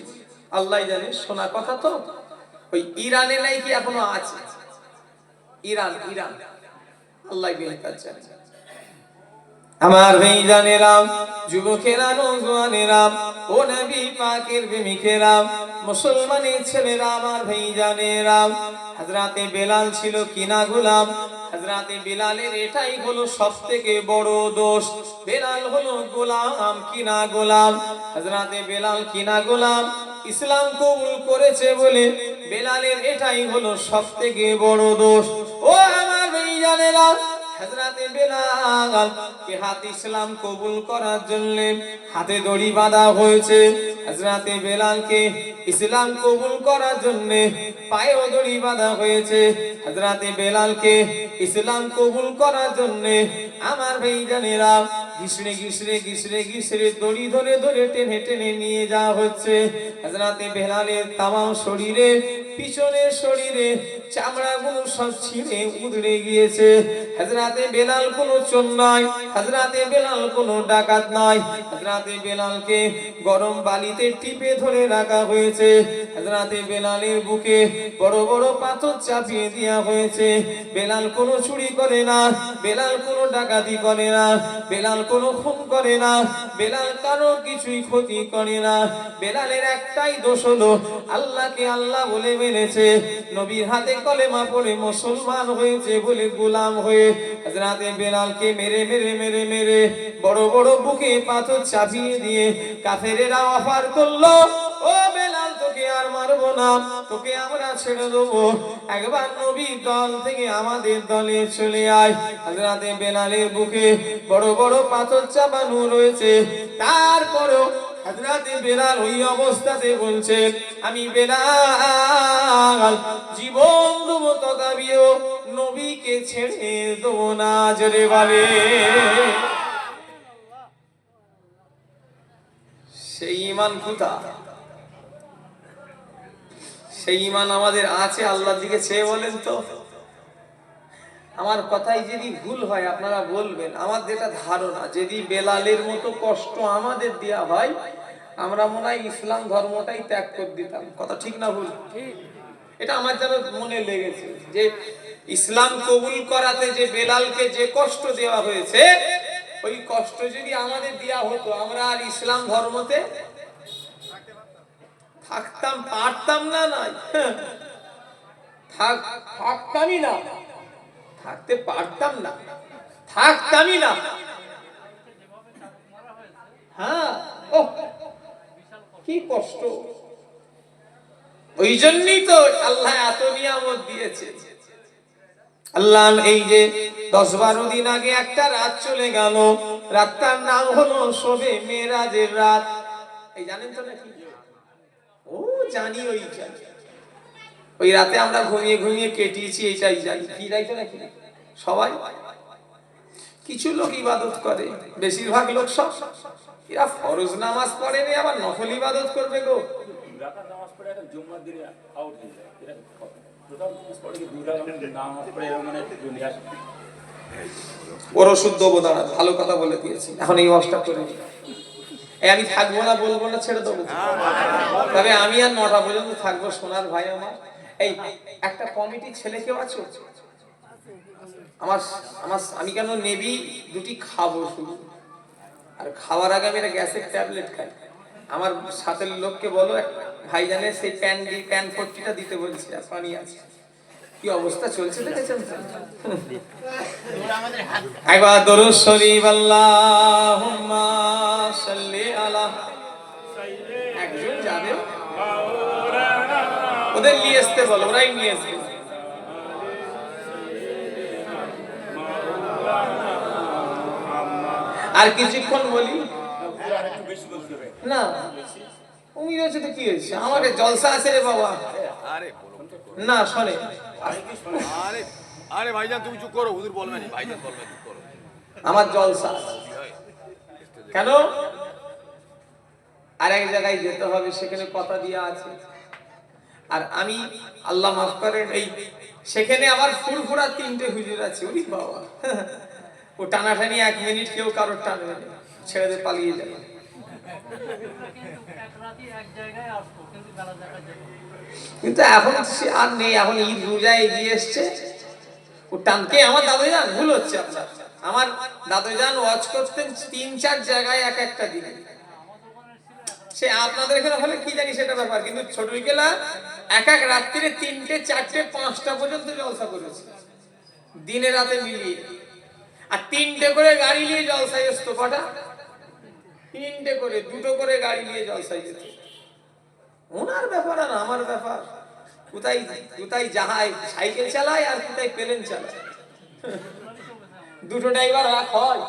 আল্লাহ জানে, শোনা কথা তো। ওই ইরানে নাই কি এখনো আছে, ইরান আল্লাহ বেহতার জানে। আমার ভাইজানেরা, যুবকেরা, নওজোয়ানেরা, ও নবী পাকের প্রেমিকেরা, মুসলমানের ছেলেরা, আমার ভাইজানেরা, হযরতে বেলাল ছিল কিনা গোলাম। হযরতে বেলালের এটাই হলো সবথেকে বড় দোষ। বেলাল হলো গোলাম, কিনা গোলাম। হযরতে বেলাল কিনা গোলাম, ইসলাম কবুল করেছে বলে বেলালের এটাই হলো সবথেকে বড় দোষ। ও আমার ভাইজানেরা, হযরতে বেলাল কে হাত ইসলাম কবুল করার জন্য হাতে দড়ি বাঁধা হয়েছে। হযরতে বেলালকে ইসলাম কবুল করার জন্য পায়েও দড়ি বাঁধা হয়েছে। হযরতে বেলালকে ইসলাম কবুল করার জন্য আমার ভাইজানেরা ঘিসড়ে দড়ি ধরে ধরে টেনে টেনে নিয়ে যাওয়া হচ্ছে। হযরতে বেলালের তামাম শরীরে, পিছনের শরীরে চামড়াগুলো সব ছিঁড়ে উদড়ে গিয়েছে। হযরতে বেলাল কোনো চোর নয়, হযরতে বেলাল কোনো ডাকাত নয়। হযরতে বেলালকে গরম বালিতে টিপে ধরে রাখা হয়েছে। হযরতে বেলালের বুকে বড় বড় পাথর চাপিয়ে দেওয়া হয়েছে। বেলাল কোনো চুরি করে না, বেলাল কোনো ডাকাতি করে না, বেলাল কোনো খুন করে না, বেলাল কারো কিছুই ক্ষতি করে না। বেলালের একটাই দোষ হলো আল্লাহকে আল্লাহ বলে মেনেছে, নবীর হাতে কলেমা পড়ে মুসলমান হয়েছে বলে গোলাম হয়ে হযরতে বেলালকে মেরে মেরে মেরে মেরে বড় বড় বুকে পাথর চাপিয়ে দিয়ে কাফেরেরা অফার করলো, ও বেলাল তোকে আর মারবো না, তোকে আমরা ছেড়ে দেবো, একবার নবীর দল থেকে আমাদের দলে চলে আয়। হযরতে বেলালের বুকে বড় বড় পাথর চাপানো রয়েছে, তারপরেও হযরতে বেলাল ওই অবস্থাতে বলছেন, আমি বেলাল জীবন দেবো তথাপিও নবীকে ছেড়ে দেবো না। জোরে বলে। সেই ঈমান কোথায়? সেই ঈমান আমাদের আছে? আল্লাহর দিকে চেয়ে বলেন তো। আমার কথাই যদি ভুল হয় আপনারা বলবেন। আমার যেটা ধারণা, যদি বেলালের মতো কষ্ট আমাদের দেয়া হয়, আমরা মনে হয় ইসলাম ধর্মটাই ত্যাগ করে দিতাম। কথা ঠিক না ভুল? এটা আমার যেন মনে লেগেছে যে ইসলাম কবুল করাতে যে বেলালকে যে কষ্ট দেওয়া হয়েছে, ওই কষ্ট যদি আমাদের দেয়া হতো, আমরা আর ইসলাম ধর্মতে থাকতাম পারতাম না, নয় থাকতামই না, থাকতে পারতাম না, থাকতামই না। হ্যাঁ, ও কি কষ্ট। ওই জন্যই তো আল্লাহ এত নিয়ামত দিয়েছে। আল্লাহ এই যে 10-12 দিন আগে একটা রাত চলে গেল, রাতটার নাম হলো শবে মেরাজের রাত। এই জানেন তো নাকি? ও জানি, ওই রাতে আমরা ঘুমিয়ে ঘুমিয়ে কেটিয়েছি, এইটাই জানি। কি যাইতো নাকি সবাই? কিছু লোক ইবাদত করে, বেশিরভাগ লোক সব এরা ফরজ নামাজ পড়েনি, আবার নফল ইবাদত করবে গো। প্রথম স্পটে দুটা নাম পড়ে মানে দুনিয়া ওর ওষুধ দেবো, দাঁড়া, ভালো কথা বলে দিয়েছি, এখন এই ওয়াজটা করে নি। আমি থাকবো না, বলবো না, ছেড়ে দেবো। তবে আমি আর 9টা পর্যন্ত থাকবো, সোনার ভাই আমার। এই একটা কমিটির ছেলে কেউ আছো? আমার আমার আমি কেন নেবি দুটি খাবো শুধু, আর খাওয়ার আগে আমি একটা গ্যাসের ট্যাবলেট খাই। আমার সাথে লোককে বলো ভাইজানের সেই প্যান 40টা দিতে বলছি, আর পানি আছে। কি অবস্থা চলছে দেখেছেন? একবার দরুদ শরীফ আল্লাহুম্মা সাল্লি আলা। একজন যাবে, ওদের নিয়ে আসতে বলো, ওরাই নিয়ে আসবে। আর কিছুক্ষণ বলি না, উমির হচ্ছে তো কি হয়েছে, আমাকে জলসা আছে রে বাবা। না শোনে, আরে আরে ভাইজান তুমি চুপ করো, হুজুর বলবেন না, ভাইজান বলবেন, চুপ করো। আমার জলসা কেন, আর এক জায়গায় যেতে হবে, সেখানে কথা দিয়া আছে। আর আমি আল্লাহ মাফ করেন, এই সেখানে আবার ফুরফুরা 3টে হুজুর আছে। ওরে বাবা, ও টানাটানি 1 মিনিট কেউ কারোর টানবে না, ছেড়ে দিয়ে পালিয়ে যাবে। কিন্তু এখন সে আর নেই, এখন ঈদ রোজা এগিয়ে এসছে, ও টানকে। আমার দাদুজান ভুল হচ্ছে আপনার, আমার দাদুজান ওয়াজ করতেন 3-4 জায়গায় এক একটা দিনে। সে আপনাদের এখানে হলে কি জানি সেটা ব্যাপার, কিন্তু ছোট বিকেলা এক রাত্রিরে 3টে 4টে 5টা পর্যন্ত জলসা করেছে, দিনে রাতে মিলিয়ে। আর 3টে করে গাড়ি নিয়ে জলসায় আসতো। কটা? 3টে করে, 2টো করে গাড়ি নিয়ে জলসায় যেত। ওনার ব্যাপার আর আমার ব্যাপার, কোথায় কোথায় যাহাই সাইকেল চালায় আর কোথায় প্লেন চালায়। দুটো ড্রাইভার রাখ হয়।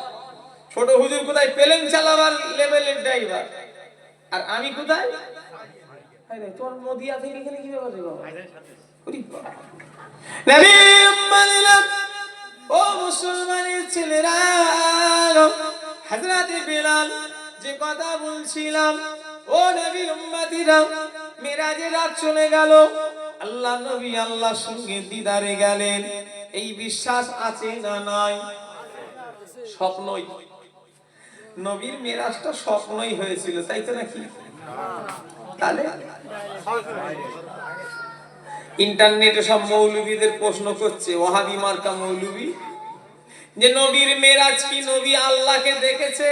ছোট হুজুর কোথায় প্লেন চালাবার লেভেলের ড্রাইভার, আর আমি কোথায়? তোর নদিয়া থেকে এখানে কি ব্যাপার রে বাবা? নবী উম্মাতিরা, ও মুসলমানের ছেলেরা, হযরত বিলাল যে কথা বলছিলাম, ও নবী উম্মাতিরা, মিরাজের রাত চলে গেল, আল্লাহ নবী আল্লাহর সঙ্গে দিদারে গেলেন। এই বিশ্বাস আছে না নাই? স্বপ্নই, নবীর মেরাজটা স্বপ্নই হয়েছিল, তাই তো নাকি? তাহলে ইন্টারনেটে সব মৌলবীদের প্রশ্ন করছে, ওয়াহাবি মার্কা মৌলবী, যে নবীর মেরাজ কি নবী আল্লাহকে দেখেছে?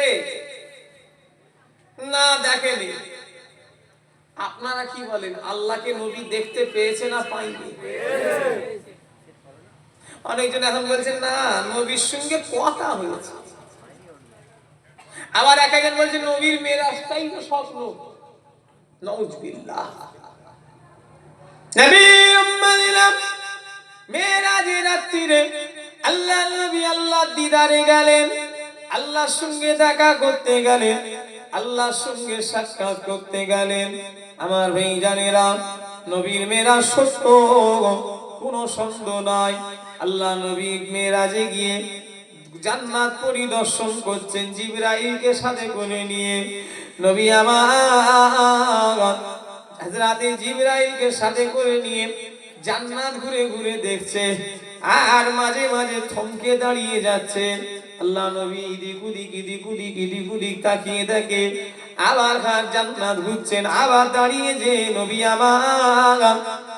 না দেখেনি। আপনারা কি বলেন, আল্লাহকে নবী দেখতে পেয়েছে না পায়নি? অনেকজন এখন বলছেন না, নবীর সঙ্গে কথা হয়েছে। আবার একজন বলছে নবীর মেরাজটাই তো স্বপ্ন। নাউজুবিল্লাহ। নবী উম্মাতিরা, মেরাজের রাত্রিরে আল্লাহ নবী আল্লাহর দিদারে গেলেন, আল্লাহর সঙ্গে দেখা করতে গেলেন, আল্লাহর সঙ্গে সাক্ষাৎ করতে গেলেন। আমার ভাইজানেরা, নবীর মেরাজ সত্য, কোনো সন্দেহ নাই। আল্লাহ নবী মেরাজে গিয়ে জান্নাত পরিদর্শন করছেন, জিবরাইলকে সাথে করে নিয়ে। নবী আমার হযরতে জিবরাইলকে সাথে করে নিয়ে জান্নাত ঘুরে ঘুরে দেখছে, আর মাঝে মাঝে থমকে দাঁড়িয়ে যাচ্ছে। আল্লাহ নবী এদিক ওদিক তাকিয়ে দেখে, আবার জান্নাত ঘুরছেন, আবার দাঁড়িয়ে যে নবী আমার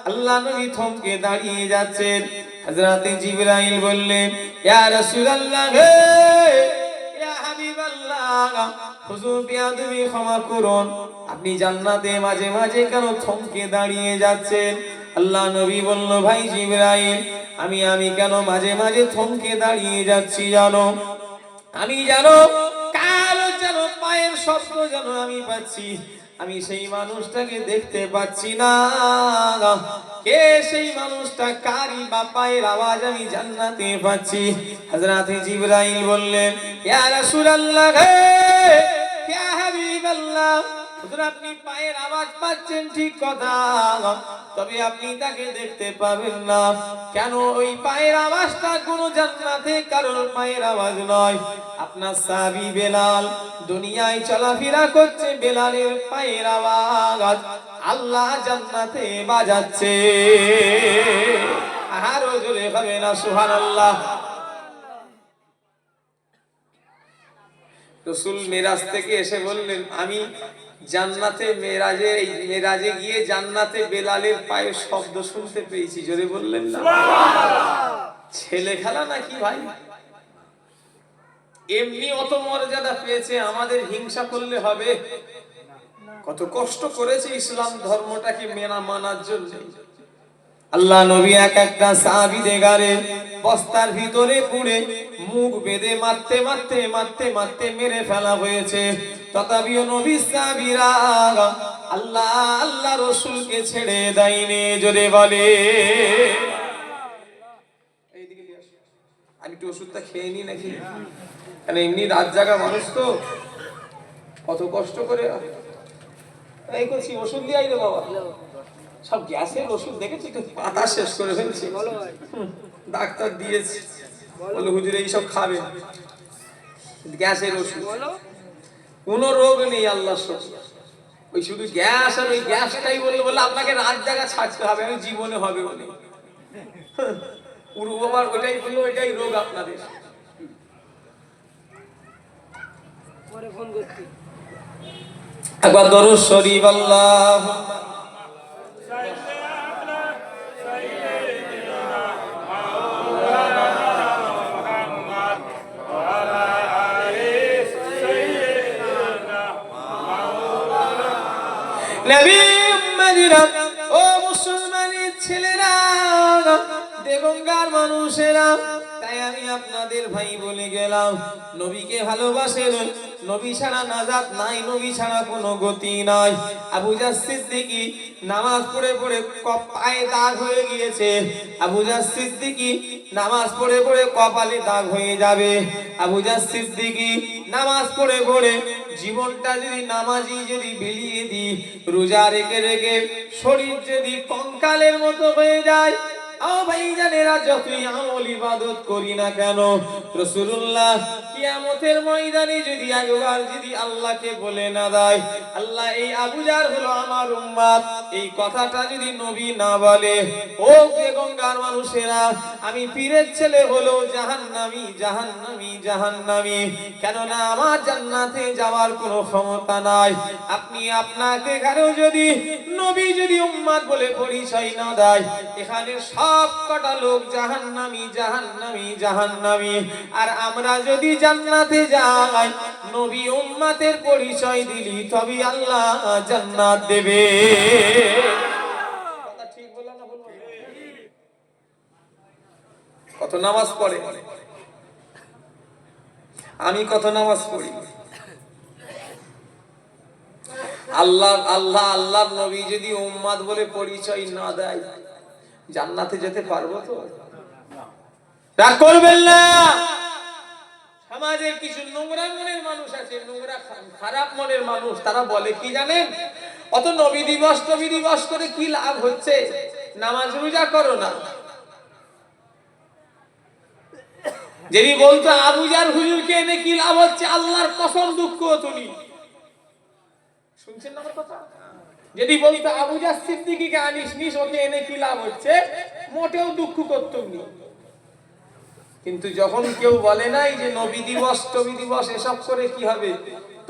আল্লাহ নবী থমকে দাঁড়িয়ে যাচ্ছেন। হযরতে জিবরাইল বললেন, ইয়া রাসূলুল্লাহ, হে ইয়া হাবিবাল্লাহ, হুজুর বিয়াদবি ক্ষমা করুন, আপনি জান্নাতে মাঝে মাঝে কেন থমকে দাঁড়িয়ে যাচ্ছেন? আল্লাহ নবী বলল, ভাই জিবরাইল, আমি কেন মাঝে মাঝে থমকে দাঁড়িয়ে যাচ্ছি জানো? আমি জানো কারো যেন পায়ের শব্দ যেন আমি পাচ্ছি, আমি সেই মানুষটাকে দেখতে পাচ্ছি না। কে সেই মানুষটা, কারি বা পায়ের আওয়াজ আমি জান্নাতে পাচ্ছি? হযরতে জিবরাইল বললেন, ইয়া রাসূলুল্লাহ, ইয়া হাবিবাল্লাহ, হুজুর আপনি পায়ের আওয়াজ পাচ্ছেন ঠিক কথা, তবে আপনি তাকে দেখতে পাবেন না। কেন? ওই পায়ের আওয়াজটা কোন জান্নাতে কারোর পায়ের আওয়াজ নয়। আপনার সাহাবী বেলাল দুনিয়ায় চলাফেরা করছে, বেলালের পায়ের আওয়াজ আল্লাহ জান্নাতে বাজাচ্ছে। আরো জোরে হবে না সুবহানাল্লাহ। রাসূল মেরাজ থেকে এসে বললেন, আমি জান্নাতে মেরাজে গিয়ে জান্নাতে বেলালের পায়ের শব্দ শুনতে পেয়েছি। জোরে বললেন না? ছেলে খেলা নাকি ভাই? এমনি অত মর্যাদা পেয়েছে, আমাদের হিংসা করলে হবে? কত কষ্ট করেছে ইসলাম ধর্মটাকে মানার জন্য। আল্লাহ নবী এক একটা সাহাবী দেগারে বস্তার ভিতরে পুরে মুখ বেঁধে মারতে মারতে মারতে মারতে মেরে ফেলা হয়েছে। তথাপিও নবী সাহাবীরা আল্লাহ আল্লাহ রাসূলকে ছেড়ে দেয়নি। জোরে বলে। এইদিকে নিয়ে আসো, আমি একটু ওষুধটা খেয়ে নি নাকি, কারণ এমনি রাত জাগা মানুষ তো, কত কষ্ট করে এই করছি। ওষুধ দিয়ে আইরে বাবা, সব গ্যাসের ওষুধ দেখেছি তো, পাতা শেষ করে ফেলছি। ডাক্তার দিয়েছে, বলে হুজুর এইসব খাবেন, গ্যাসের ওষুধ। কোন রোগ নেই আল্লাহর শকর, ওই শুধু গ্যাস, আর ওই গ্যাসটাই বলে আপনাকে রাত জাগা ছাড়তে হবে, আমি জীবনে হবে বলে পুরো বাবার ওটাই বললো, ওইটাই রোগ আপনাদের। একবার দরুদ শরীফ আল্লাহুম্মা নবী উম্মতিরা, ও মুসলমানের ছেলেরা, দেগঙ্গার মানুষেরা, তাই আমি আপনাদের ভাই বলে গেলাম, নবীকে ভালোবাসেন, নবী ছাড়া নাজাত নাই, নবী ছাড়া কোনো গতি নাই। আবু জার সিদ্দিকী নামাজ পড়ে পড়ে পায়ে দাগ হয়ে গিয়েছে। আবু জার সিদ্দিকী নামাজ পড়ে পড়ে কপালে দাগ হয়ে যাবে। আবু জার সিদ্দিকী নামাজ পড়ে পড়ে জীবনটা যদি নামাজি যদি বিলিয়ে দিই, রোজা রেখে রেখে শরীর যদি কঙ্কালের মতো হয়ে যায়, আও ভাইজানেরা, যতই আমল ইবাদত করি না কেন, রাসূলুল্লাহ কিয়ামতের ময়দানে যদি একবার যদি আল্লাহকে বলে না দেয়, আল্লাহ এই আবু জার হলো আমার উম্মত, এই কথাটা যদি নবী না বলে, ও বেগঙ্গার মানুষেরা, আমি পীরের ছেলে হলো জাহান্নামী জাহান্নামী জাহান্নামী, কেননা আমার জান্নাতে যাওয়ার কোনো ক্ষমতা নাই। আপনি আপনাকে কারো যদি নবী যদি উম্মত বলে পরিচয় না দেয়, এখানে সব কটা লোক জাহান্নামী জাহান্নামী জাহান্নামী, আর আমরা যদি জান্নাতে যাই, নবী উম্মতের পরিচয় দিলি তবে আল্লাহ জান্নাত দেবে। কথা ঠিক বললাম না ভুল বললাম? কত নামাজ পড়ে, আমি কত নামাজ পড়ি। আল্লাহ আল্লাহ আল্লাহর নবী যদি উম্মত বলে পরিচয় না দেয়, জান্নাতে যেতে পারবো তো? রাগ করবেন না। সমাজে কিছু নোংরা মনের মানুষ আছে, নোংরা খারাপ মনের মানুষ, তারা বলে কি জানেন, অত নবী দিবস করে কি লাভ হচ্ছে, নামাজ রোজা করো না। যদি বলতো আবু জার হুজুরকে এনে কি লাভ হচ্ছে, আল্লাহর কসম দুঃখ হতো নি। শুনছেন না আমার কথা? যদি বলতো আবু জার সিদ্দিকীকে আনিস নিস, ওকে এনে কি লাভ হচ্ছে, মোটেও দুঃখ করতো নি। কিন্তু যখন কেউ বলে নাই যে নবী দিবস এসব করে কি হবে,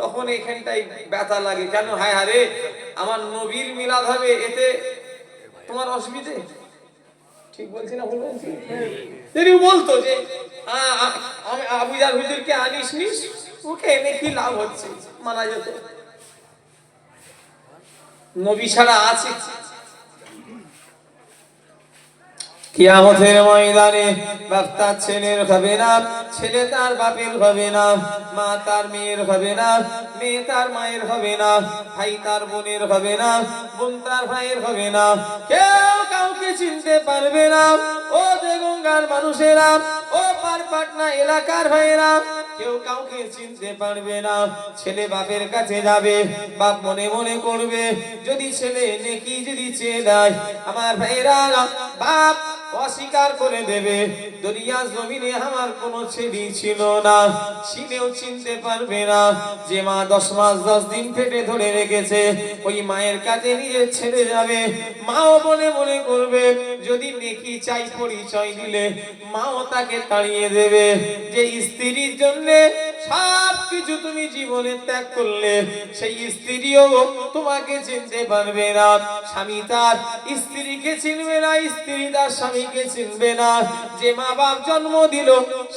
তখন এখানটাই ব্যথা লাগে। কেন? হায় হারে, আমার নবীর মিলাদ হবে, এতে তোমার অসুবিধে? ঠিক বলছি না ভুল বলছি? যদি বলতো যে আমি আবু জার হুজুরকে আনিস নিস, ওকে এনে কি লাভ হচ্ছে, মানা যেত। নবী ছাড়া আছে? কিয়ামতের ময়দানে বাপ তার ছেলের হবে না, ছেলে তার বাপের হবে না, মা তার মেয়ের হবে না, মেয়ে তার মায়ের হবে না, ভাই তার বোনের হবে না, বোন তার ভাইয়ের হবে না, কেউ কাউকে চিনতে পারবে না। ও দেগঙ্গার মানুষেরা, ও পারপাটনা এলাকার ভাইয়েরা, কেউ কাউকে চিনতে পারবে না। ছেলে বাপের কাছে যাবে, বাপ মনে মনে করবে, যদি ছেলে নেকি যদি চেয়ে দেয়, আমার ভাইয়েরা, বাপ ও অস্বীকার করে দেবে। দুনিয়া জমিনে আমার কোনো ছেলে ছিল না, ছিলেও চিনতে পারবে না। যে মা 10 মাস 10 দিন পেটে ধরে রেখেছে, ওই মায়ের কাছে নিয়ে ছেড়ে যাবে। মাও মনে মনে করবে যদি নেকি চাই পরিচয় দিলে মাও তাকে তাড়িয়ে দেবে। যে স্ত্রীর জন্য সব কিছু তুমি জীবনে ত্যাগ করলে, সেই স্ত্রীও তোমাকে চিনতে পারবে না। স্বামী তার স্ত্রীকে চিনবে না, স্ত্রী তার স্বামীকে চিনবে না। যে মা বাপ জন্ম দিল,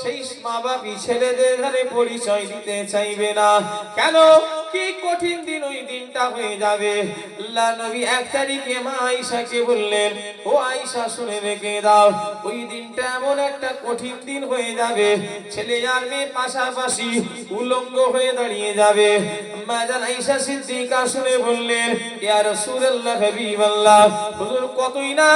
সেই মা বাপই ছেলেদের ঘরে পরিচয় দিতে চাইবে না। কেন? কি কঠিন দিন ওই দিনটা হয়ে যাবে। আল্লাহ নবী 1 তারিখে মা আয়েশাকে বললেন, ও আয়েশা শুনে রেখে দাও, ওই দিনটা এমন একটা কঠিন দিন হয়ে যাবে, ছেলে আর মেয়ে পাশাপাশি উলঙ্গ হয়ে দাঁড়িয়ে যাবে। মা জান আয়েশা সিদ্দিকা শুনে বললেন, ইয়া রাসূলুল্লাহ হাবিবাল্লাহ, হুজুর কতই না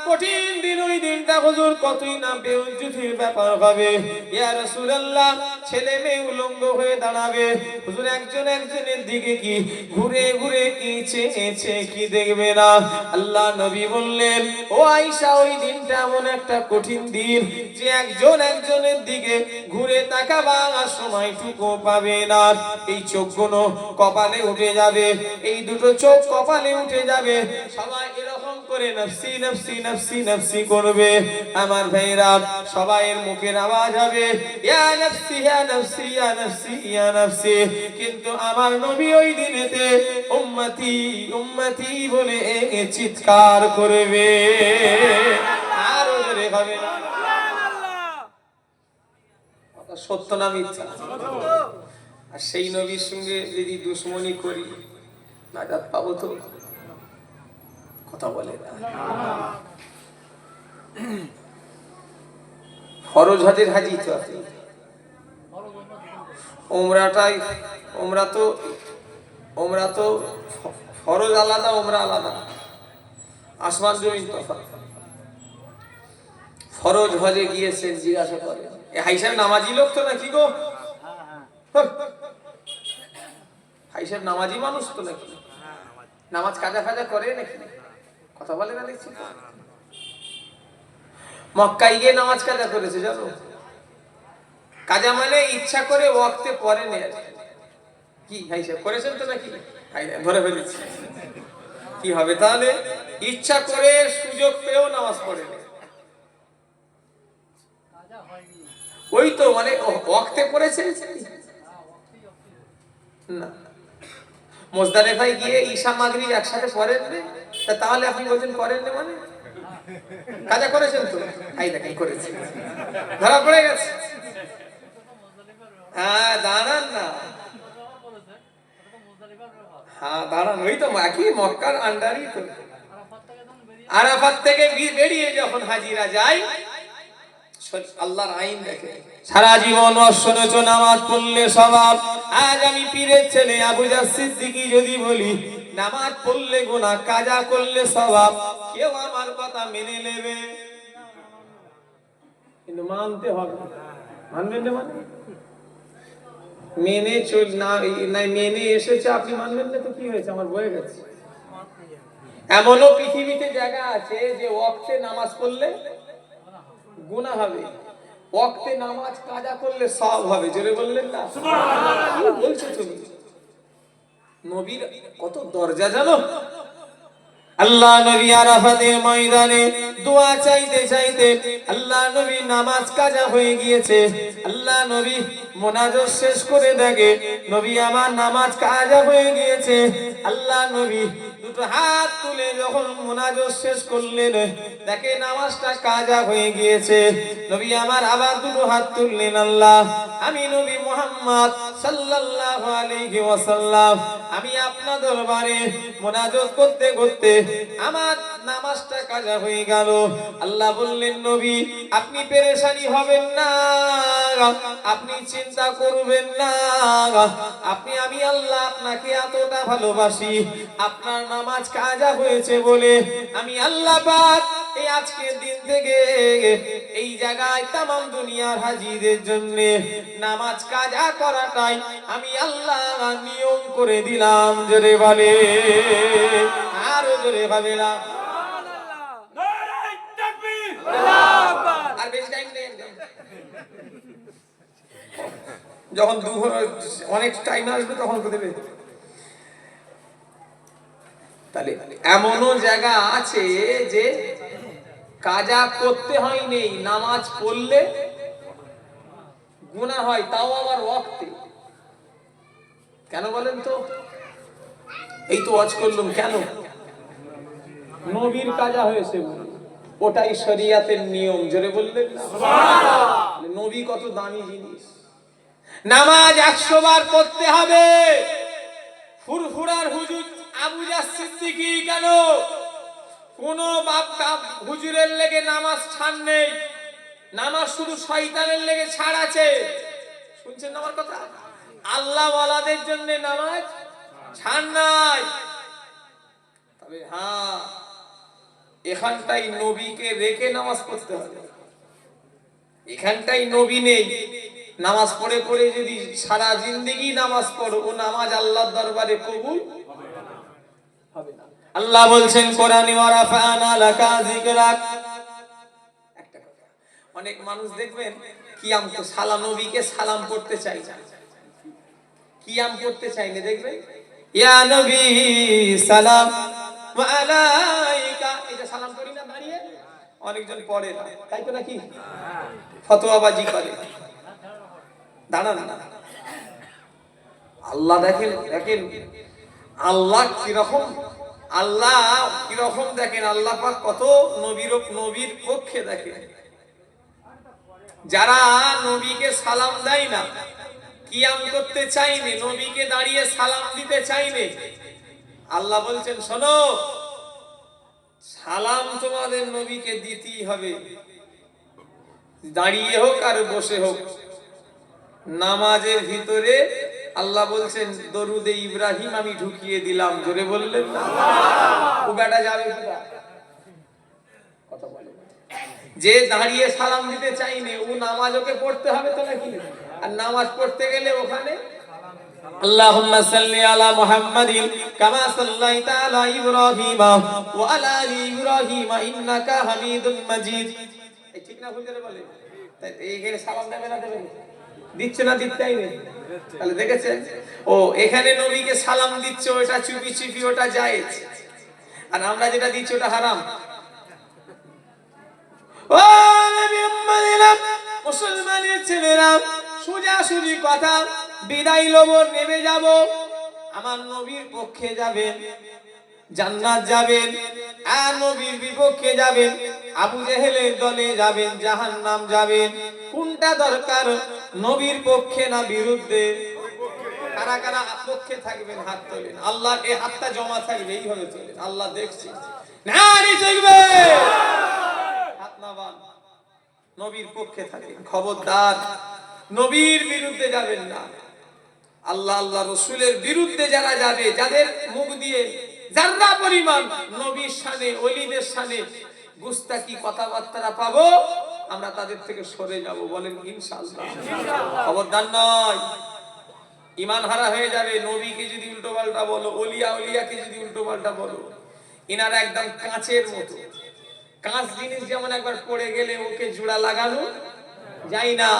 কঠিন দিন ওই দিনটা, হুজুর কতই না বেউজ্জতির ব্যাপার হবে। ইয়া রাসূলুল্লাহ, ছেলে মেয়ে উলঙ্গ হয়ে দাঁড়াবে, হুজুর একজন একজনের দিকে কি ঘুরে ঘুরে কি চেয়েছে কি দেখবে না? আল্লাহ নবী বললেন, ও আয়েশা, ওই দিনটা এমন একটা কঠিন দিন যে একজন একজনের দিকে ঘুরে তাকাবার সময়টুকু পাবে না। এই চোখগুলো কপালে উঠে যাবে, এই দুটো চোখ কপালে উঠে যাবে, সবাই এরকম করে নফসি নফসি নফসি নফসি করবে। আমার ভাইরা, সবাইয়ের মুখের আওয়াজ হবে ইয়া নফসি ইয়া নফসি ইয়া নফসি ইয়া নফসি। কিন্তু আমার নবী ওই দিনেতে উম্মতি উম্মতি বলে চিৎকার করবে, আর ওরে হবে না। সত্য না মিথ্যা? আর সেই নবীর সঙ্গে যদি দুশ্মনী করি, নাজাত পাবো তো? কথা বলে না। ফরজ হজের হাজি তো আপনি, ওমরা তো ফরজ আলাদা, ওমরা আলাদা, আসমান জমিন তফাৎ। ফরজ হজে গিয়েছেন, জিজ্ঞাসা করে হাইসাব নামাজি লোক তো নাকি গো? হাইসাব নামাজি মানুষ তো নাকি? নামাজ কাজা ফাজা করে নাকি? কথা বলে না দেখছি। মক্কায় গিয়ে নামাজ কাজা করেছে, জানো? কাজা মানে ইচ্ছা করে ওয়াক্তে পড়ে নে। কি হাইসাব করেছেন তো নাকি? ধরে ফেলেছি। কি হবে তাহলে? ইচ্ছা করে সুযোগ পেয়েও নামাজ পড়ে নে। ওই তো মানে ওয়াক্তে পড়েছে না। মুজদালিফায় গিয়ে ঈশা মাগরিব একসাথে পড়েন না, তাহলে আপনি বলছেন পড়েন না মানে কাজা করেছেন তো? এই দেখেন করেছে, ধরা পড়ে গেছে। হ্যাঁ দাঁড়ান না, হ্যাঁ দাঁড়ান, ওই তো একই মক্কার আন্ডারই তো। আরাফাত থেকে বেরিয়ে যখন হাজিরা যায়, আল্লাহর আইন দেখে। সারা জীবন অসনেছ নামাজ পড়লে সওয়াব। আজ আমি পীরের ছেলে আবু জাফর সিদ্দিকী যদি বলি নামাজ পড়লে গুনাহ, কাজা করলে সওয়াব, কেউ আমার কথা মেনে নেবে? কিন্তু মানতে হবে। মানবেন না? মানে মেনে চল না, মেনে এসেছে আপনি মানবেন না তো কি হয়েছে? আমার বয়ে গেছে। এমনও পৃথিবীতে জায়গা আছে যে ওয়াক্তে নামাজ পড়লে গুনাহ হবে, ওয়াক্তে নামাজ কাজা করলে সওয়াব হবে। জোরে বললেন না সুবহানাল্লাহ? কি বলছো তুমি? নবীর কত দরজা জানো? আল্লাহ নবী আরাফাতের ময়দানে দোয়া চাইতে চাইতে আল্লাহ নবী নামাজ কাজা হয়ে গিয়েছে। আল্লাহ নবী মুনাজাত শেষ করে দেখে নবী আমার নামাজ কাজা হয়ে গিয়েছে। আল্লাহ নবী দুটো হাত তুলে যখন মুনাজাত শেষ করলেন, দেখে নামাজটা কাজা হয়ে গিয়েছে। নবী আমার আবার দুটো হাত তুললেন, আল্লাহ আমি নবী মুহাম্মদ সাল্লাল্লাহু আলাইহি ওয়াসাল্লাম, আমি আপনার দরবারে মুনাজাত করতে করতে আমার নামাজটা কাজা হয়ে গেল। আল্লাহ বললেন, নবী আপনি পেরেশানি হবেন না, আপনি চিন্তা করবেন না, আমি আল্লাহ আপনাকে এতটা ভালোবাসি, আপনার নামাজ কাজা হয়েছে বলে আমি আল্লাহ পাক এই আজকের দিন থেকে এই জায়গায় তামাম দুনিয়ার হাজীদের জন্য নামাজ কাজা করাটাই আমি আল্লাহ নিয়ম করে দিলাম। জোরে বলে, আরো জোরে ভাবে না। নারায়ে তাকবীর। যখন অনেক টাইম আসবে তখন দেবে। তাহলে এমনও জায়গা আছে যে কাজা করতে হয় নেই, নামাজ পড়লে গুনাহ হয়, তাও আবার ওয়াক্তে। কেন বলেন তো? এই তো ওয়াজ করলাম, কেন? নবীর কাজা হয়েছে, ওটাই শরিয়াতের নিয়ম। জোরে বললেন না? সুবহানাল্লাহ। নবী কত দামি জিনিস। নামাজ 100 বার পড়তে হবে। ফুরফুরার হুজুর আবু জাহল সিদ্দিকী কেন কোন বাপ হুজুরের লেগে নামাজ ছাড় নেই? নামাজ শুধু শয়তানের লেগে ছাড় আছে। শুনছেন আমার কথা? আল্লাহ ওয়ালাদের জন্য নামাজ ছাড় নাই। তবে হ্যাঁ, এখানটাই নবীকে রেখে নামাজ পড়তে হবে। এখানটাই নবী নেই, নামাজ পড়ে পড়ে যদি সারা জিন্দেগি নামাজ পড়ো, ও নামাজ আল্লাহর দরবারে কবুল হবে না। আল্লাহ বলছেন কোরআনে, ওয়া রাফা'না লাকা যিকরাক। একটা কথা, অনেক মানুষ দেখবেন কিয়াম তো সালাম, নবীকে সালাম করতে চাই না, কিয়াম করতে চাই না। দেখবেন ইয়া নবী সালাম ওয়া আলাইকা, এটা সালাম করি না দাঁড়িয়ে, অনেকজন পড়ে না, তাই তো নাকি? ফতোয়াবাজি করে, দাঁড়ান না। আল্লাহ দেখেন, দেখেন আল্লাহ কিরকম, আল্লাহ কিরকম দেখেন, আল্লাহ পাক কত নবীর পক্ষে দেখেন। যারা নবীকে সালাম দেয় না, কিয়াম করতে চাইনি, নবীকে দাঁড়িয়ে সালাম দিতে চাইনি, আল্লাহ বলছেন শোনো, সালাম তোমাদের নবীকে দিতেই হবে, দাঁড়িয়ে হোক আর বসে হোক। নামাজের ভিতরে আল্লাহ বলছেন দরুদে ইব্রাহিম আমি ঢুকিয়ে দিলাম। জোরে বললেন না? ও বেটা যাবে কথা বলে, যে দাঁড়িয়ে সালাম দিতে চাইনি, ও নামাজ ওকে পড়তে হবে তো নাকি? আর নামাজ পড়তে গেলে ওখানে আল্লাহুম্মা সাল্লি আলা মুহাম্মাদিন কামা সাল্লাইতা আলা ইব্রাহিম ওয়া আলা আলি ইব্রাহিম ইন্নাকা হামিদুম মাজিদ। এই ঠিক না ভুল করে বলে? তাই এইখানে সালাম দেবে না, দেবে না? দিচ্ছে না, দিতেই নেই। তাহলে দেখেছেন, ও এখানে নবীকে সালাম দিচ্ছে, ওটা চুপি চুপি, ওটা জায়েজ, আর আমরা যেটা দিচ্ছি ওটা হারাম। ও নবী উম্মতিরা, মুসলমানের ছেলেরা, সোজাসুজি কথা, বিদায় লব, নেমে যাব, আমার নবীর পক্ষে যাবেন, জান্নাত যাবেন, আর নবীর বিপক্ষে যাবেন, আবু জেহেলের দলে যাবেন, জাহান্নাম যাবেন। কোনটা দরকার? নবীর পক্ষে না বিরুদ্ধে? কারা কারা পক্ষে থাকবেন হাত তোলেন। আল্লাহ এই হাতটা জমা থাকবে, এইভাবে তোলেন, আল্লাহ দেখছে। নারী চলবে, হাত না বান, নবীর পক্ষে থাকেন। খবরদার নবীর বিরুদ্ধে যাবেন না। আল্লাহ আল্লাহ রসুলের বিরুদ্ধে যারা যাবে, যাদের মুখ দিয়ে যারা পরিমাণ নবীর শানে, ওলিদের শানে গুস্তাকি কথাবার্তা পাবো, আমরা তাদের থেকে সরে যাব। বলেন ইনশাআল্লাহ। খবরদার নয়, ঈমান হারা হয়ে যাবে। নবীকে যদি উল্টো পাল্টা বলো, ওলিয়াকে যদি উল্টো পাল্টা বলো, ইনারা একদম কাঁচের মতো। কাঁচ জিনিস যেমন একবার পড়ে গেলে ওকে জোড়া লাগানো যায় না,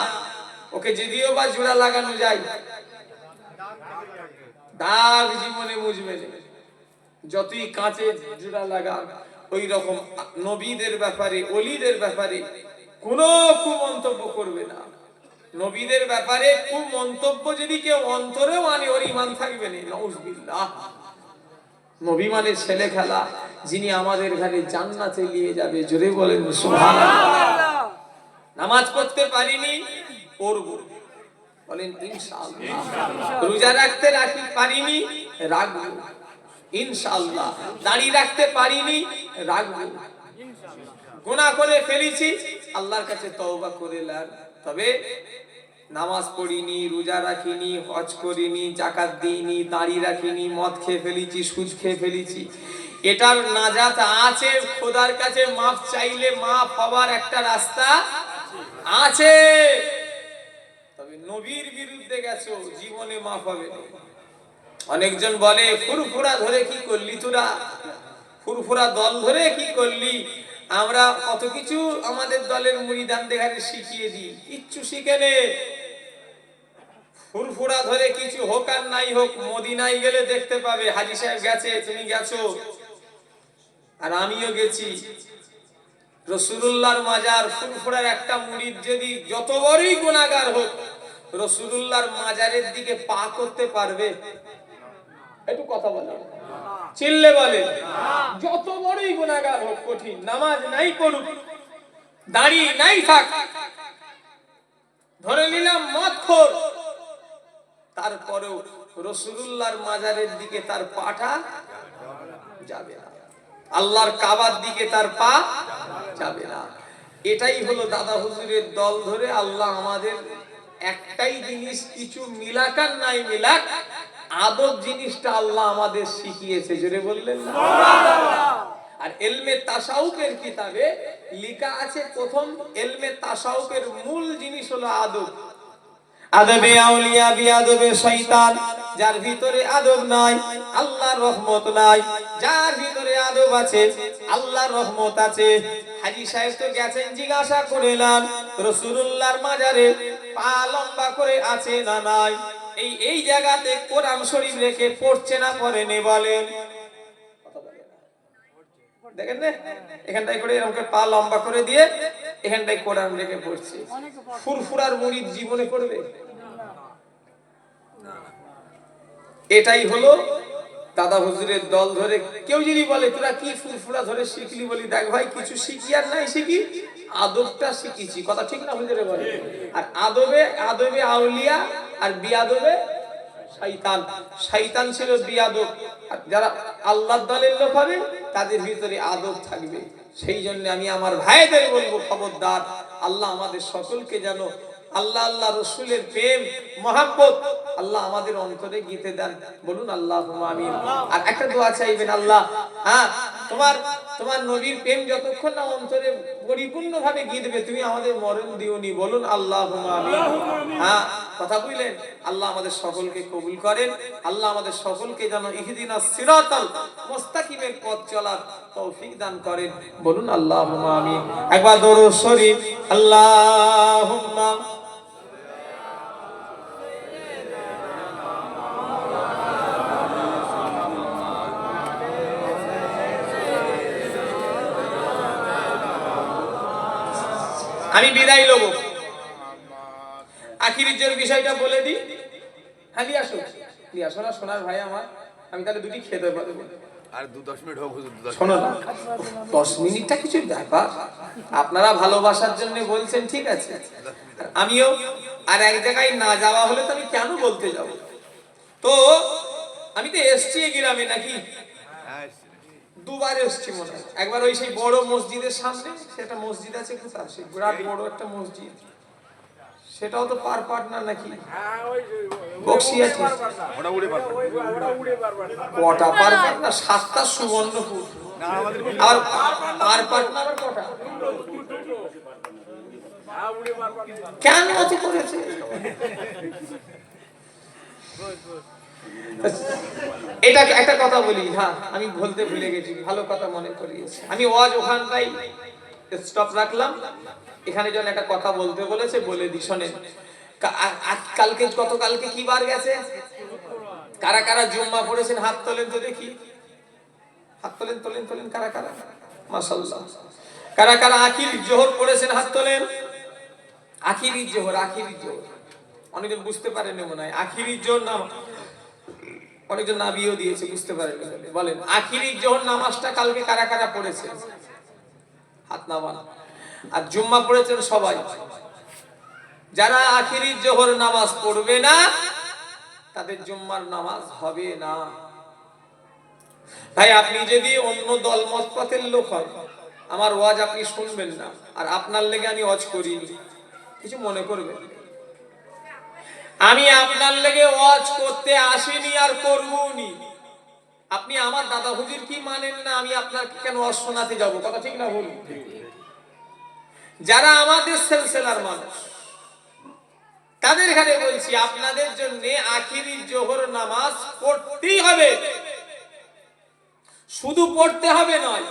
ওকে যদিও বা জোড়া লাগানো যায়, দাগ জীবনে মুছবে না, যতই কাঁচে জোড়া লাগা। ওই রকম নবীদের ব্যাপারে, ওলিদের ব্যাপারে কোনো কুমন্তব্য করবে না। নবীদের ব্যাপারে কুমন্তব্য যদি কেউ অন্তরেও আনে, ওর ঈমান থাকবে না। নাউজুবিল্লাহ। নবী মানে ছেলে খেলা, যিনি আমাদের ঘরে জান্নাতে নিয়ে যাবে। জোরে বলেন সুবহানাল্লাহ। নামাজ পড়তে পারিনি, পড়ব, বলেন ইনশাআল্লাহ। রোজা রাখতে পারিনি, রাখবো ইনশাআল্লাহ। দাড়ি রাখতে পারিনি, রাখবো। গুনাহ করে ফেলেছি, আল্লাহর কাছে তওবা করে লাগ। তবে নামাজ পড়িনি, রোজা রাখিনি, হজ করিনি, যাকাত দিইনি, দাড়ি রাখিনি, মদ খেয়ে ফেলেছি, সুদ খেয়ে ফেলেছি, এটার নাজাত আছে। খোদার কাছে মাফ চাইলে মাফ হবার একটা রাস্তা আছে। তবে নবীর বিরুদ্ধে গেছো, জীবনে মাফ হবে না। অনেকজন বলে ফুরফুরা ধরে কি করলি তোরা, ফুরফুরা দল ধরে কি করলি? আমরা কত কিছু আমাদের দলের মুরিদানদের ঘরে শিখিয়ে দিই, কিচ্ছু শিখে নে। ফুরফুরা ধরে কিছু হোক আর নাই হোক, মদিনায় গেলে দেখতে পাবে হাজী সাহেব গেছে, তুমি গেছো আর আমিও গেছি। রাসূলুল্লাহর মাজার ফুরফুরার একটা মুরিদ যদি যত বড়ই গুনাহগার হোক, রাসূলুল্লাহর মাজারের দিকে পা করতে পারবে? একটু কথা বলে, চিল্লে বলে। যত বড়ই গুনাহগার হোক, কঠিন নামাজ নাই পড়ুক, দাড়ি নাই থাক, ধরে নিলাম মদখোর, তারপরেও রাসূলুল্লাহর মাজারের দিকে তার পাটা যাবে না, আল্লাহর কাবার দিকে তার পা যাবে না। এটাই হলো দাদা হুজুরের দল ধরে আল্লাহ আমাদের একটাই জিনিস, কিছু মিলাক আর নাই মিলাক, আদব জিনিসটা আল্লাহ আমাদের শিখিয়েছে। জোরে বললেন না? আর ইলমে তাসাউফের কিতাবে লেখা আছে, প্রথম ইলমে তাসাউফের মূল জিনিস হলো আদব। আদবে আউলিয়া বিআদবে শয়তান। যার ভিতরে আদব নাই, আল্লাহর রহমত নাই। যার ভিতরে আদব আছে, আল্লাহর রহমত আছে। হাজী সাহেব তো গেছেন, জিজ্ঞাসা করিলাম রাসূলুল্লাহর মাজারে পা লম্বা করে আছে না নাই? এই জায়গাতে কোরআন শরীফ রেখে পড়ছে না পড়েনি বলেন? দেখেন না, এখানটায় করে এরকম পা লম্বা করে দিয়ে এখানটায় কোরআন রেখে পড়ছে। ফুরফুরার মুরিদ জীবনে করবে? এটাই হলো দাদা হুজুরের দল ধরে। কেউ যদি বলে তোরা কি ফুরফুরা ধরে শিখলি, বলি দেখ ভাই, কিছু শিখি আর নাই শিখি, আদবটা শিখেছি। কথা ঠিক না হুজুরে বলে? আর আদবে আউলিয়া আর বিআদবে শয়তান। শয়তান ছিল বিআদব, আর যারা আল্লাহর দলের লোক হবে তাদের ভিতরে আদব থাকবে। সেই জন্য আমি আমার ভাইদের বলবো, খবরদার, আল্লাহ আমাদের সকলকে যেন আল্লাহ আল্লাহ রসুলের প্রেম মহাব্বত আল্লাহ আমাদের অন্তরে গীতে দেন। বলুন আল্লাহুম্মা আমিন। আর একটা দোয়া চাইবেন, আল্লাহ তোমার নবীর প্রেম যতক্ষণ না অন্তরে পরিপূর্ণ ভাবে গীতবে, তুমি আমাদের মরণ দিওনি। বলুন আল্লাহুম্মা আমিন। কথা বুঝলেন? আল্লাহ আমাদের সকলকে কবুল করেন। আল্লাহ আমাদের সকলকে যেন ইহদিনাস সিরাতাল মুস্তাকিমের পথ চলার তৌফিক দান করেন। বলুন আল্লাহুম্মা আমিন। একবার দরুদ শরীফ। আল্লাহুম্মা আমি বিদায় লব। আখিরিজের বিষয়টা বলে দিই। হ্যাঁ, আসো না সোনার ভাই আমার, আমি তাহলে দুটি খেতে পারবো। আর 2-10 মিনিট হোক হুজুর, 2-10 শোনো না, 10 মিনিটটা কিছু ব্যাপার, আপনারা ভালোবাসার জন্য বলছেন, ঠিক আছে। আমিও আর এক জায়গায় না যাওয়া হলে তো আমি কেন বলতে যাব? তো আমি তো এসছি গ্রামে, নাকি দুবার এসছি মনে হয়। একবার ওই সেই বড় মসজিদের সামনে, সেটা মসজিদ আছে কোথায়, সেই বিরাট বড় একটা মসজিদ, সেটাও তো পার না নাকি? বক্সিয়াছি কটা পার না? 7টা সুবর্ণপুর। আর পার না আবার কটা? কেন অত করেছে? এটা একটা কথা বলি, হ্যাঁ আমি বলতে ভুলে গেছি, ভালো কথা মনে করিয়েছি। আমি ওয়াজ ওখানটাই স্টপ রাখলাম। এখানে যখন একটা কথা বলতে বলেছে বলে দি, শোনেন। গতকালকে কি বার গেছে? কারা কারা জুম্মা পড়েছেন হাত তোলেন তো দেখি। হাত তোলেন কারা কারা? মাশাআল্লাহ। কারা কারা আখির জোহর পড়েছেন হাত তোলেন। আখিরি জোহর। অনেকজন বুঝতে পারেন মনে হয় আখিরি জোহর নাম, অনেকজন নাবিও দিয়েছে, বুঝতে পারেন। বলেন আখিরি জোহর নামাজটা কালকে কারা কারা পড়েছে? হাত নামান। আর জুম্মা পড়েছেন সবাই। যারা আখিরি জোহর নামাজ পড়বে না তাদের জুম্মার নামাজ হবে না। ভাই, আপনি যদি অন্য দল মত পথের লোক হয়, আমার ওয়াজ আপনি শুনবেন না, আর আপনার লেগে আমি ওয়াজ করিনি, কিছু মনে করবেন। আমি আপনার লেগে ওয়াজ করতে আসিনি আর করবনি। আপনি আমার দাদা হুজুর কি মানেন না, আমি আপনাকে কেন ওয়াজ শোনাতে যাব? কথা ঠিক না বলুন? যারা আমাদের সিলসিলার মানুষ তাদের ঘরে বলছি, আপনাদের জন্য আখিরি জোহর নামাজ পড়তেই হবে। শুধু পড়তে হবে নয়,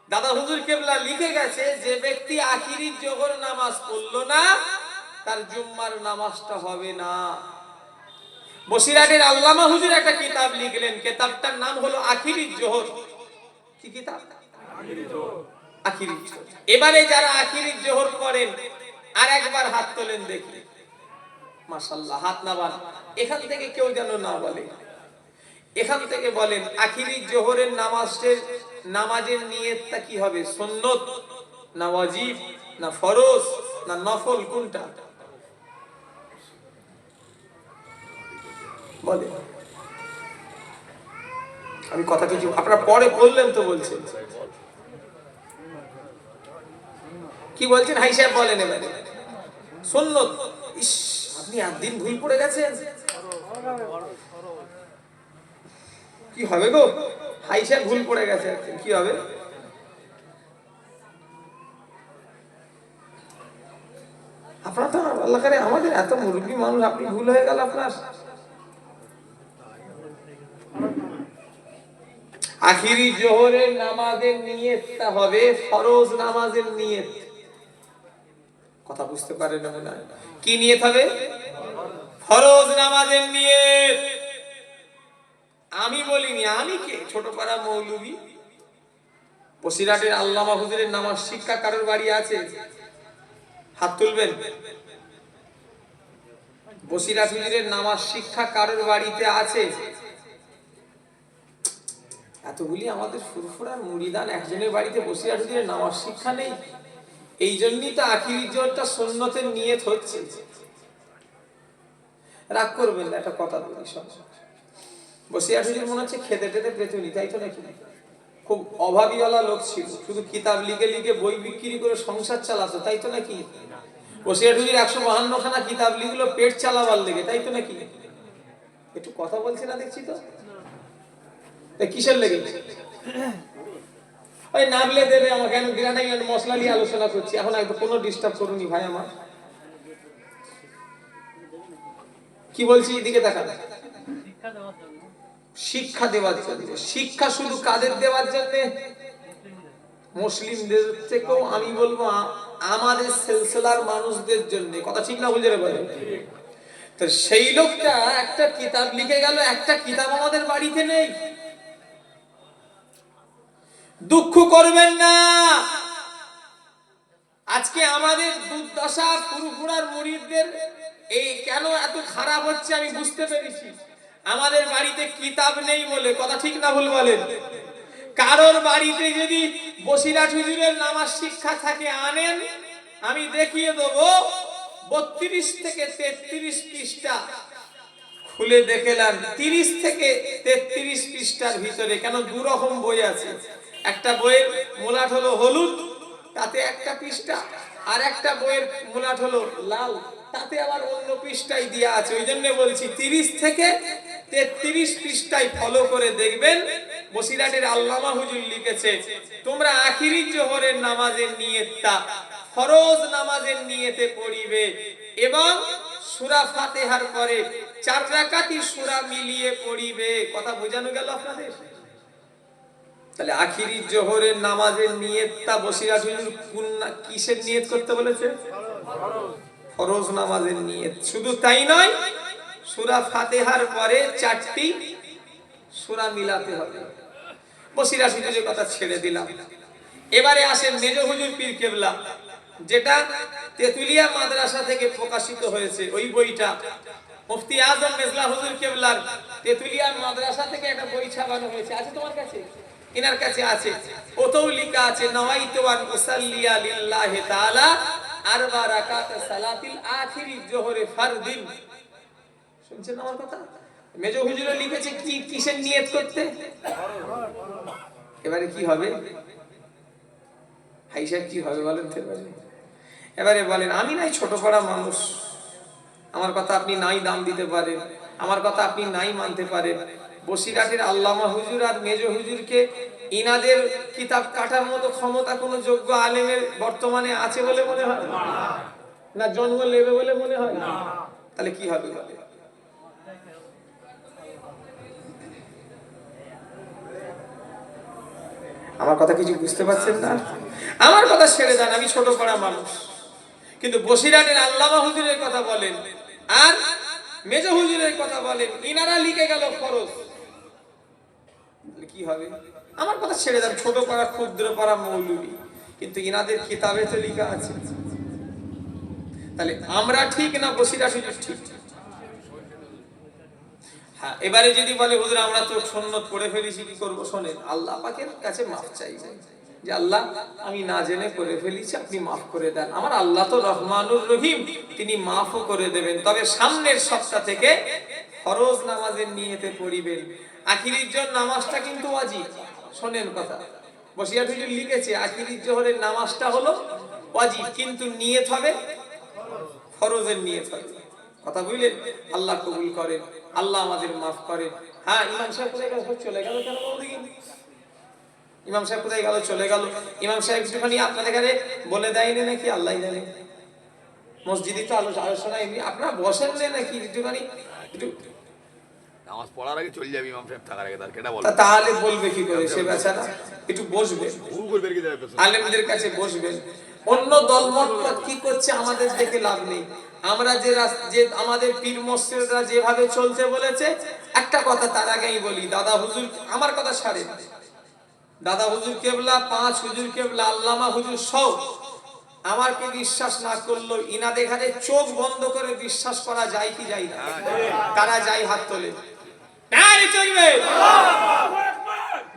দাদা হুজুর কেবলা লিখে গেছে, যে ব্যক্তি আখিরি জোহর নামাজ পড়লো না তার জুম্মার নামাজটা হবে না। বসিরহাটের আল্লামা হুজুর একটা কিতাব লিখলেন, কিতাবটার নাম হলো আখিরিজ জোহর। কি কিতাব? আখিরিজ জোহর। এবারে যারা আখিরিজ জোহর করেন আর একবার হাত তোলেন দেখি। মাশাআল্লাহ, হাত নামান। এখান থেকে কেউ যেন না বলে, এখান থেকে বলেন আখিরিজ জোহরের নামাজের নিয়তটা কি হবে? সুন্নত না ওয়াজিব না ফরজ না নফল, কোনটা বলে? আমি কথা কিছু আপনারা পরে বললেন তো, বলছেন কি বলছেন? হাই সাহেব বলেন এবারে। সুন্নত। ইস, আপনি একদিন ভুল পড়ে গেছেন। কি হবে গো? হাই সাহেব ভুল পড়ে গেছে, কি হবে? আপনার তো আল্লাহ করে আমাদের এত মুরব্বী মানুষ, আপনি ভুল হয়ে গেল আপনার। আখিরি জোহরের নামাজের নিয়তটা হবে ফরজ নামাজের নিয়ত। কথা বুঝতে পারেন না? কি নিয়ত হবে? ফরজ নামাজের নিয়ত। আমি বলিনি, আমি কে? ছোটপাড়া মৌলভী। বসিরহাটের আল্লামা হুজুরের নামাজ শিক্ষা কারোর বাড়ি আছে? হাত তুলবেন। বসিরহাট হুজুরের নামাজ শিক্ষা কারোর বাড়িতে আছে? এতগুলি আমাদের ফুরফুরার মুরিদান, একজনের বাড়িতে বসিরহাট হুজুরের নামাজ শিক্ষা নেই। এই জন্যই তো আখিরি জোহরটা সুন্নতের নিয়ত হচ্ছে। রাগ করবেন না, একটা কথা বলি। বসিরহাট হুজুর মনে হচ্ছে খেতে টেতে পেতুনি, তাই তো নাকি? খুব অভাবীওয়ালা লোক ছিল, শুধু কিতাব লিখে লিখে বই বিক্রি করে সংসার চালাতো, তাই তো নাকি? বসিরহাট হুজুর 152 খানা কিতাব লিখলো পেট চালাবার লেগে, তাই তো নাকি? একটু কথা বলছে না দেখছি তো, কিসের লেগে? ওই নামলে দেবে আমাকে, আমি বিরানি মশলা নিয়ে আলোচনা করছি, এখন একটু কোনো ডিস্টার্ব করুনি ভাই আমার। কি বলছি এদিকে তাকান। শিক্ষা দেওয়ার জন্য। শিক্ষা শুধু কাদের দেওয়ার জন্য? মুসলিমদের থেকেও আমি বলবো আমাদের সিলসিলার মানুষদের জন্য। কথা ঠিক না বুঝে বলেন? তো সেই লোকটা একটা কিতাব লিখে গেল, একটা কিতাব আমাদের বাড়িতে নেই। দুঃখ করবেন না, আজকে আমাদের দুর্দশা ফুরফুরার মুরিদদের এই কেন এত খারাপ হচ্ছে আমি বুঝতে পেরেছি। আমাদের বাড়িতে কিতাব নেই বলে। কথা ঠিক না ভুল বলেন? কারোর বাড়িতে যদি বসিরহাট হুজুরের নামাজ শিক্ষা থাকে আনেন, আমি দেখিয়ে দেবো 32 থেকে 33 পৃষ্ঠা খুলে দেখলাম। 30 থেকে 33 পৃষ্ঠার ভিতরে কেন দু রকম বই আছে। একটা বইয়ের মোলাট হলো হলুদ, তাতে একটা পৃষ্ঠা, আর একটা বইয়ের মোলাট হলো লাল, তাতে আবার অন্য পৃষ্ঠায় দেয়া আছে। ওই জন্য বলছি 30 থেকে 33 পৃষ্ঠায় ফলো করে দেখবেন। বসিরহাটের আল্লামা হুজুর লিখেছে, তোমরা আখিরি জোহরের নামাজের নিয়তটা ফরজ নামাজের নিয়তে পড়িবে এবং সূরা ফাতিহার পরে 4 রাকাতি সূরা মিলিয়ে পড়িবে। কথা বোঝানো গেল আপনাদের? তাহলে আখিরি জোহরের নামাজের নিয়তটা বসিরহাট হুজুর কিসের নিয়ত করতে বলেছে? ফরজ নামাজের নিয়ত। শুধু তাই নয়, সূরা ফাতিহার পরে 4টি সূরা মিলাতে হবে। বসিরহাট হুজুরের কথা ছেড়ে দিলাম। এবারে আসেন মেজ হুজুর পীর কেবলা, যেটা তেতুলিয়া মাদ্রাসা থেকে প্রকাশিত হয়েছে। ওই বইটা মুফতি আজম মেজলা হুজুর কেবলার তেতুলিয়া মাদ্রাসা থেকে একটা বই ছাপানো হয়েছে। আছে তোমার কাছে? এনার কাছে আছে। ওতেও লেখা আছে নাওয়াইতু আন উসাল্লিয়া লিল্লাহি তাআলা আরবা রাকাত সালাতিল আখিরি জোহরে ফারদিন। শুনছেন আমার কথা? মেজ হুজুরে লিখেছে কি কিসের নিয়ত করতে? এবারে কি হবে? হাই সাহেব কি হবে বলেন তো? এবারে বলেন, আমি নাই ছোট পড়া মানুষ, আমার কথা আপনি নাই দাম দিতে পারেন, আমার কথা আপনি নাই মানতে পারেন। বসিরহাটের আল্লামা হুজুর আর মেজ হুজুরকে ইনাদের কিতাব কাটার মতো ক্ষমতা কোনো যোগ্য আলেমের বর্তমানে আছে বলে মনে হয় না? জন্ম নেবে বলে মনে হয় না? তাহলে কি হবে বলে? আমার কথা কিছু বুঝতে পারছেন না? আমার কথা ছেড়ে দেন, আমি ছোট পড়া মানুষ, কিন্তু বসিরহাটের আল্লামা হুজুরের কথা বলেন আর মেজ হুজুরের কথা বলেন, ইনারা লিখে গেল ফরজ। কি হবে? আমার কথা ছেড়ে দেন, ছোট পাড়া ক্ষুদ্র পাড়া মৌলবী, কিন্তু ইনাদের কিতাবে তো লেখা আছে। তাহলে আমরা ঠিক না বসিরহাট হুজুর ঠিক? হ্যাঁ, এবারে যদি বলে হুজুর আমরা তো সুন্নত পড়ে ফেলেছি, কি করবো? শোনেন, আল্লাহ পাকের কাছে মাফ চাইবেন যে আল্লাহ আমি না জেনে করে ফেলেছি, আপনি মাফ করে দেন। আমার আল্লাহ তো রহমানুর রহিম, তিনি মাফও করে দেবেন। তবে সামনের সপ্তাহ থেকে ফরজ নামাজের নিয়তে পড়িবেন। আখিরির জোহর নামাজটা কিন্তু ওয়াজিব। শোনেন কথা, বসিরহাট হুজুর লিখেছে আখিরির জোহরের নামাজটা হলো ওয়াজিব, কিন্তু নিয়ত হবে ফরজের নিয়ত হবে। কথা বুঝলেন? আল্লাহ কবুল করেন, আল্লাহ আমাদের মাফ করেন। হ্যাঁ, ইমাম সাহেব কোথায় গেল? চলে গেল কেন? ইমাম সাহেব কোথায় গেল? চলে গেল। ইমাম সাহেব একটুখানি আপনাদের কাছে বলে দেয়নি নাকি? আল্লাহ জানে। মসজিদে তো আলোচনা এমনি আপনারা বসেন নাকি? একটুখানি একটু নামাজ পড়ার আগে চলে যাবি ইমাম সাহেব থাকার আগে, তার কেটা বল। তাহলে বলবে কি করে সে বেচারা? একটু বসবে, ভুল করে বের করে যাবে পেছনে। আলেমদের কাছে বসবেন। অন্য দলমত কি করছে আমাদের দেখে লাভ নেই। আমরা যে আমাদের পীর মুর্শিদরা যেভাবে চলতে বলেছে, একটা কথা তার আগেই বলি, দাদা হুজুর আমার কথা ছাড়েন, দাদা হুজুর কেবলা, 5 হুজুর কেবলা, আল্লামা হুজুর সব আমাকে বিশ্বাস না করলো, ইনাদের কাছে চোখ বন্ধ করে বিশ্বাস করা যায় কি যায় না? তারা যাই হাত তোলে চলবে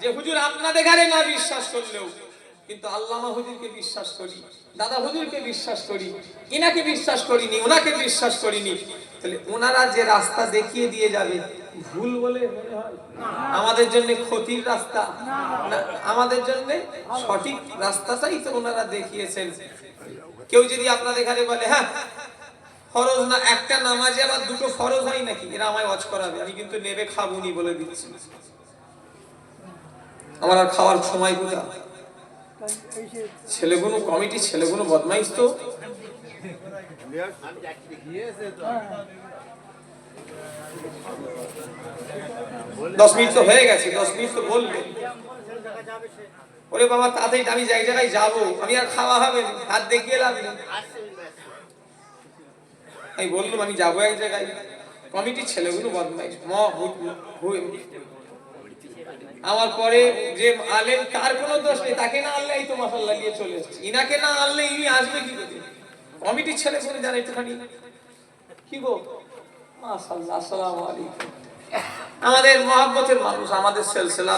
যে হুজুর আপনাদের ঘরে না বিশ্বাস করলেও কিন্তু আল্লামা হুজুরকে বিশ্বাস করি, দাদা হুজুরকে বিশ্বাস করি, ইনাকে বিশ্বাস করিনি, ওনাকে বিশ্বাস করিনি। তাহলে ওনারা যে রাস্তা দেখিয়ে দিয়ে যাবে, ভুল বলে মনে হয়? আমাদের জন্য ক্ষতির রাস্তা না, আমাদের জন্য সঠিক রাস্তাটাই তো ওনারা দেখিয়েছেন। কেউ যদি আপনাদের ঘরে বলে হ্যাঁ ফরজ না, একটা নামাজে আবার 2টো ফরজ হয় নাকি? এরা আমায় ওয়াজ করাবে, আমি কিন্তু নেবে খাবুনি বলে দিচ্ছি। আমার আর খাওয়ার সময় কোথায়? ছেলেগুলো কমিটি, ছেলেগুলো বদমাইশ তো। দশ মিনিট তো হয়ে গেছে, 10 মিনিট তো বলবে। ওরে বাবা তাড়াতাড়ি, আমি যে এক জায়গায় যাবো, আমি আর খাওয়া হবে না, হাত দেখিয়ে লাভ নেই। আমি বললাম আমি যাবো এক জায়গায়, কমিটির ছেলেগুলো বদমাইশ। আমার পরে যে আলেম, তার কোনো দোষ নেই, তাকে না আনলে এই তো মাসাল্লাহ নিয়ে চলে এসেছে, ইনাকে না আনলে ইনি আসবে কি করে? কমিটির ছেলে করে জানে একটুখানি কি গো মাসাল্লাহ। আসসালামু আলাইকুম। আমাদের মহব্বতের মানুষ, আমাদের সিলসিলা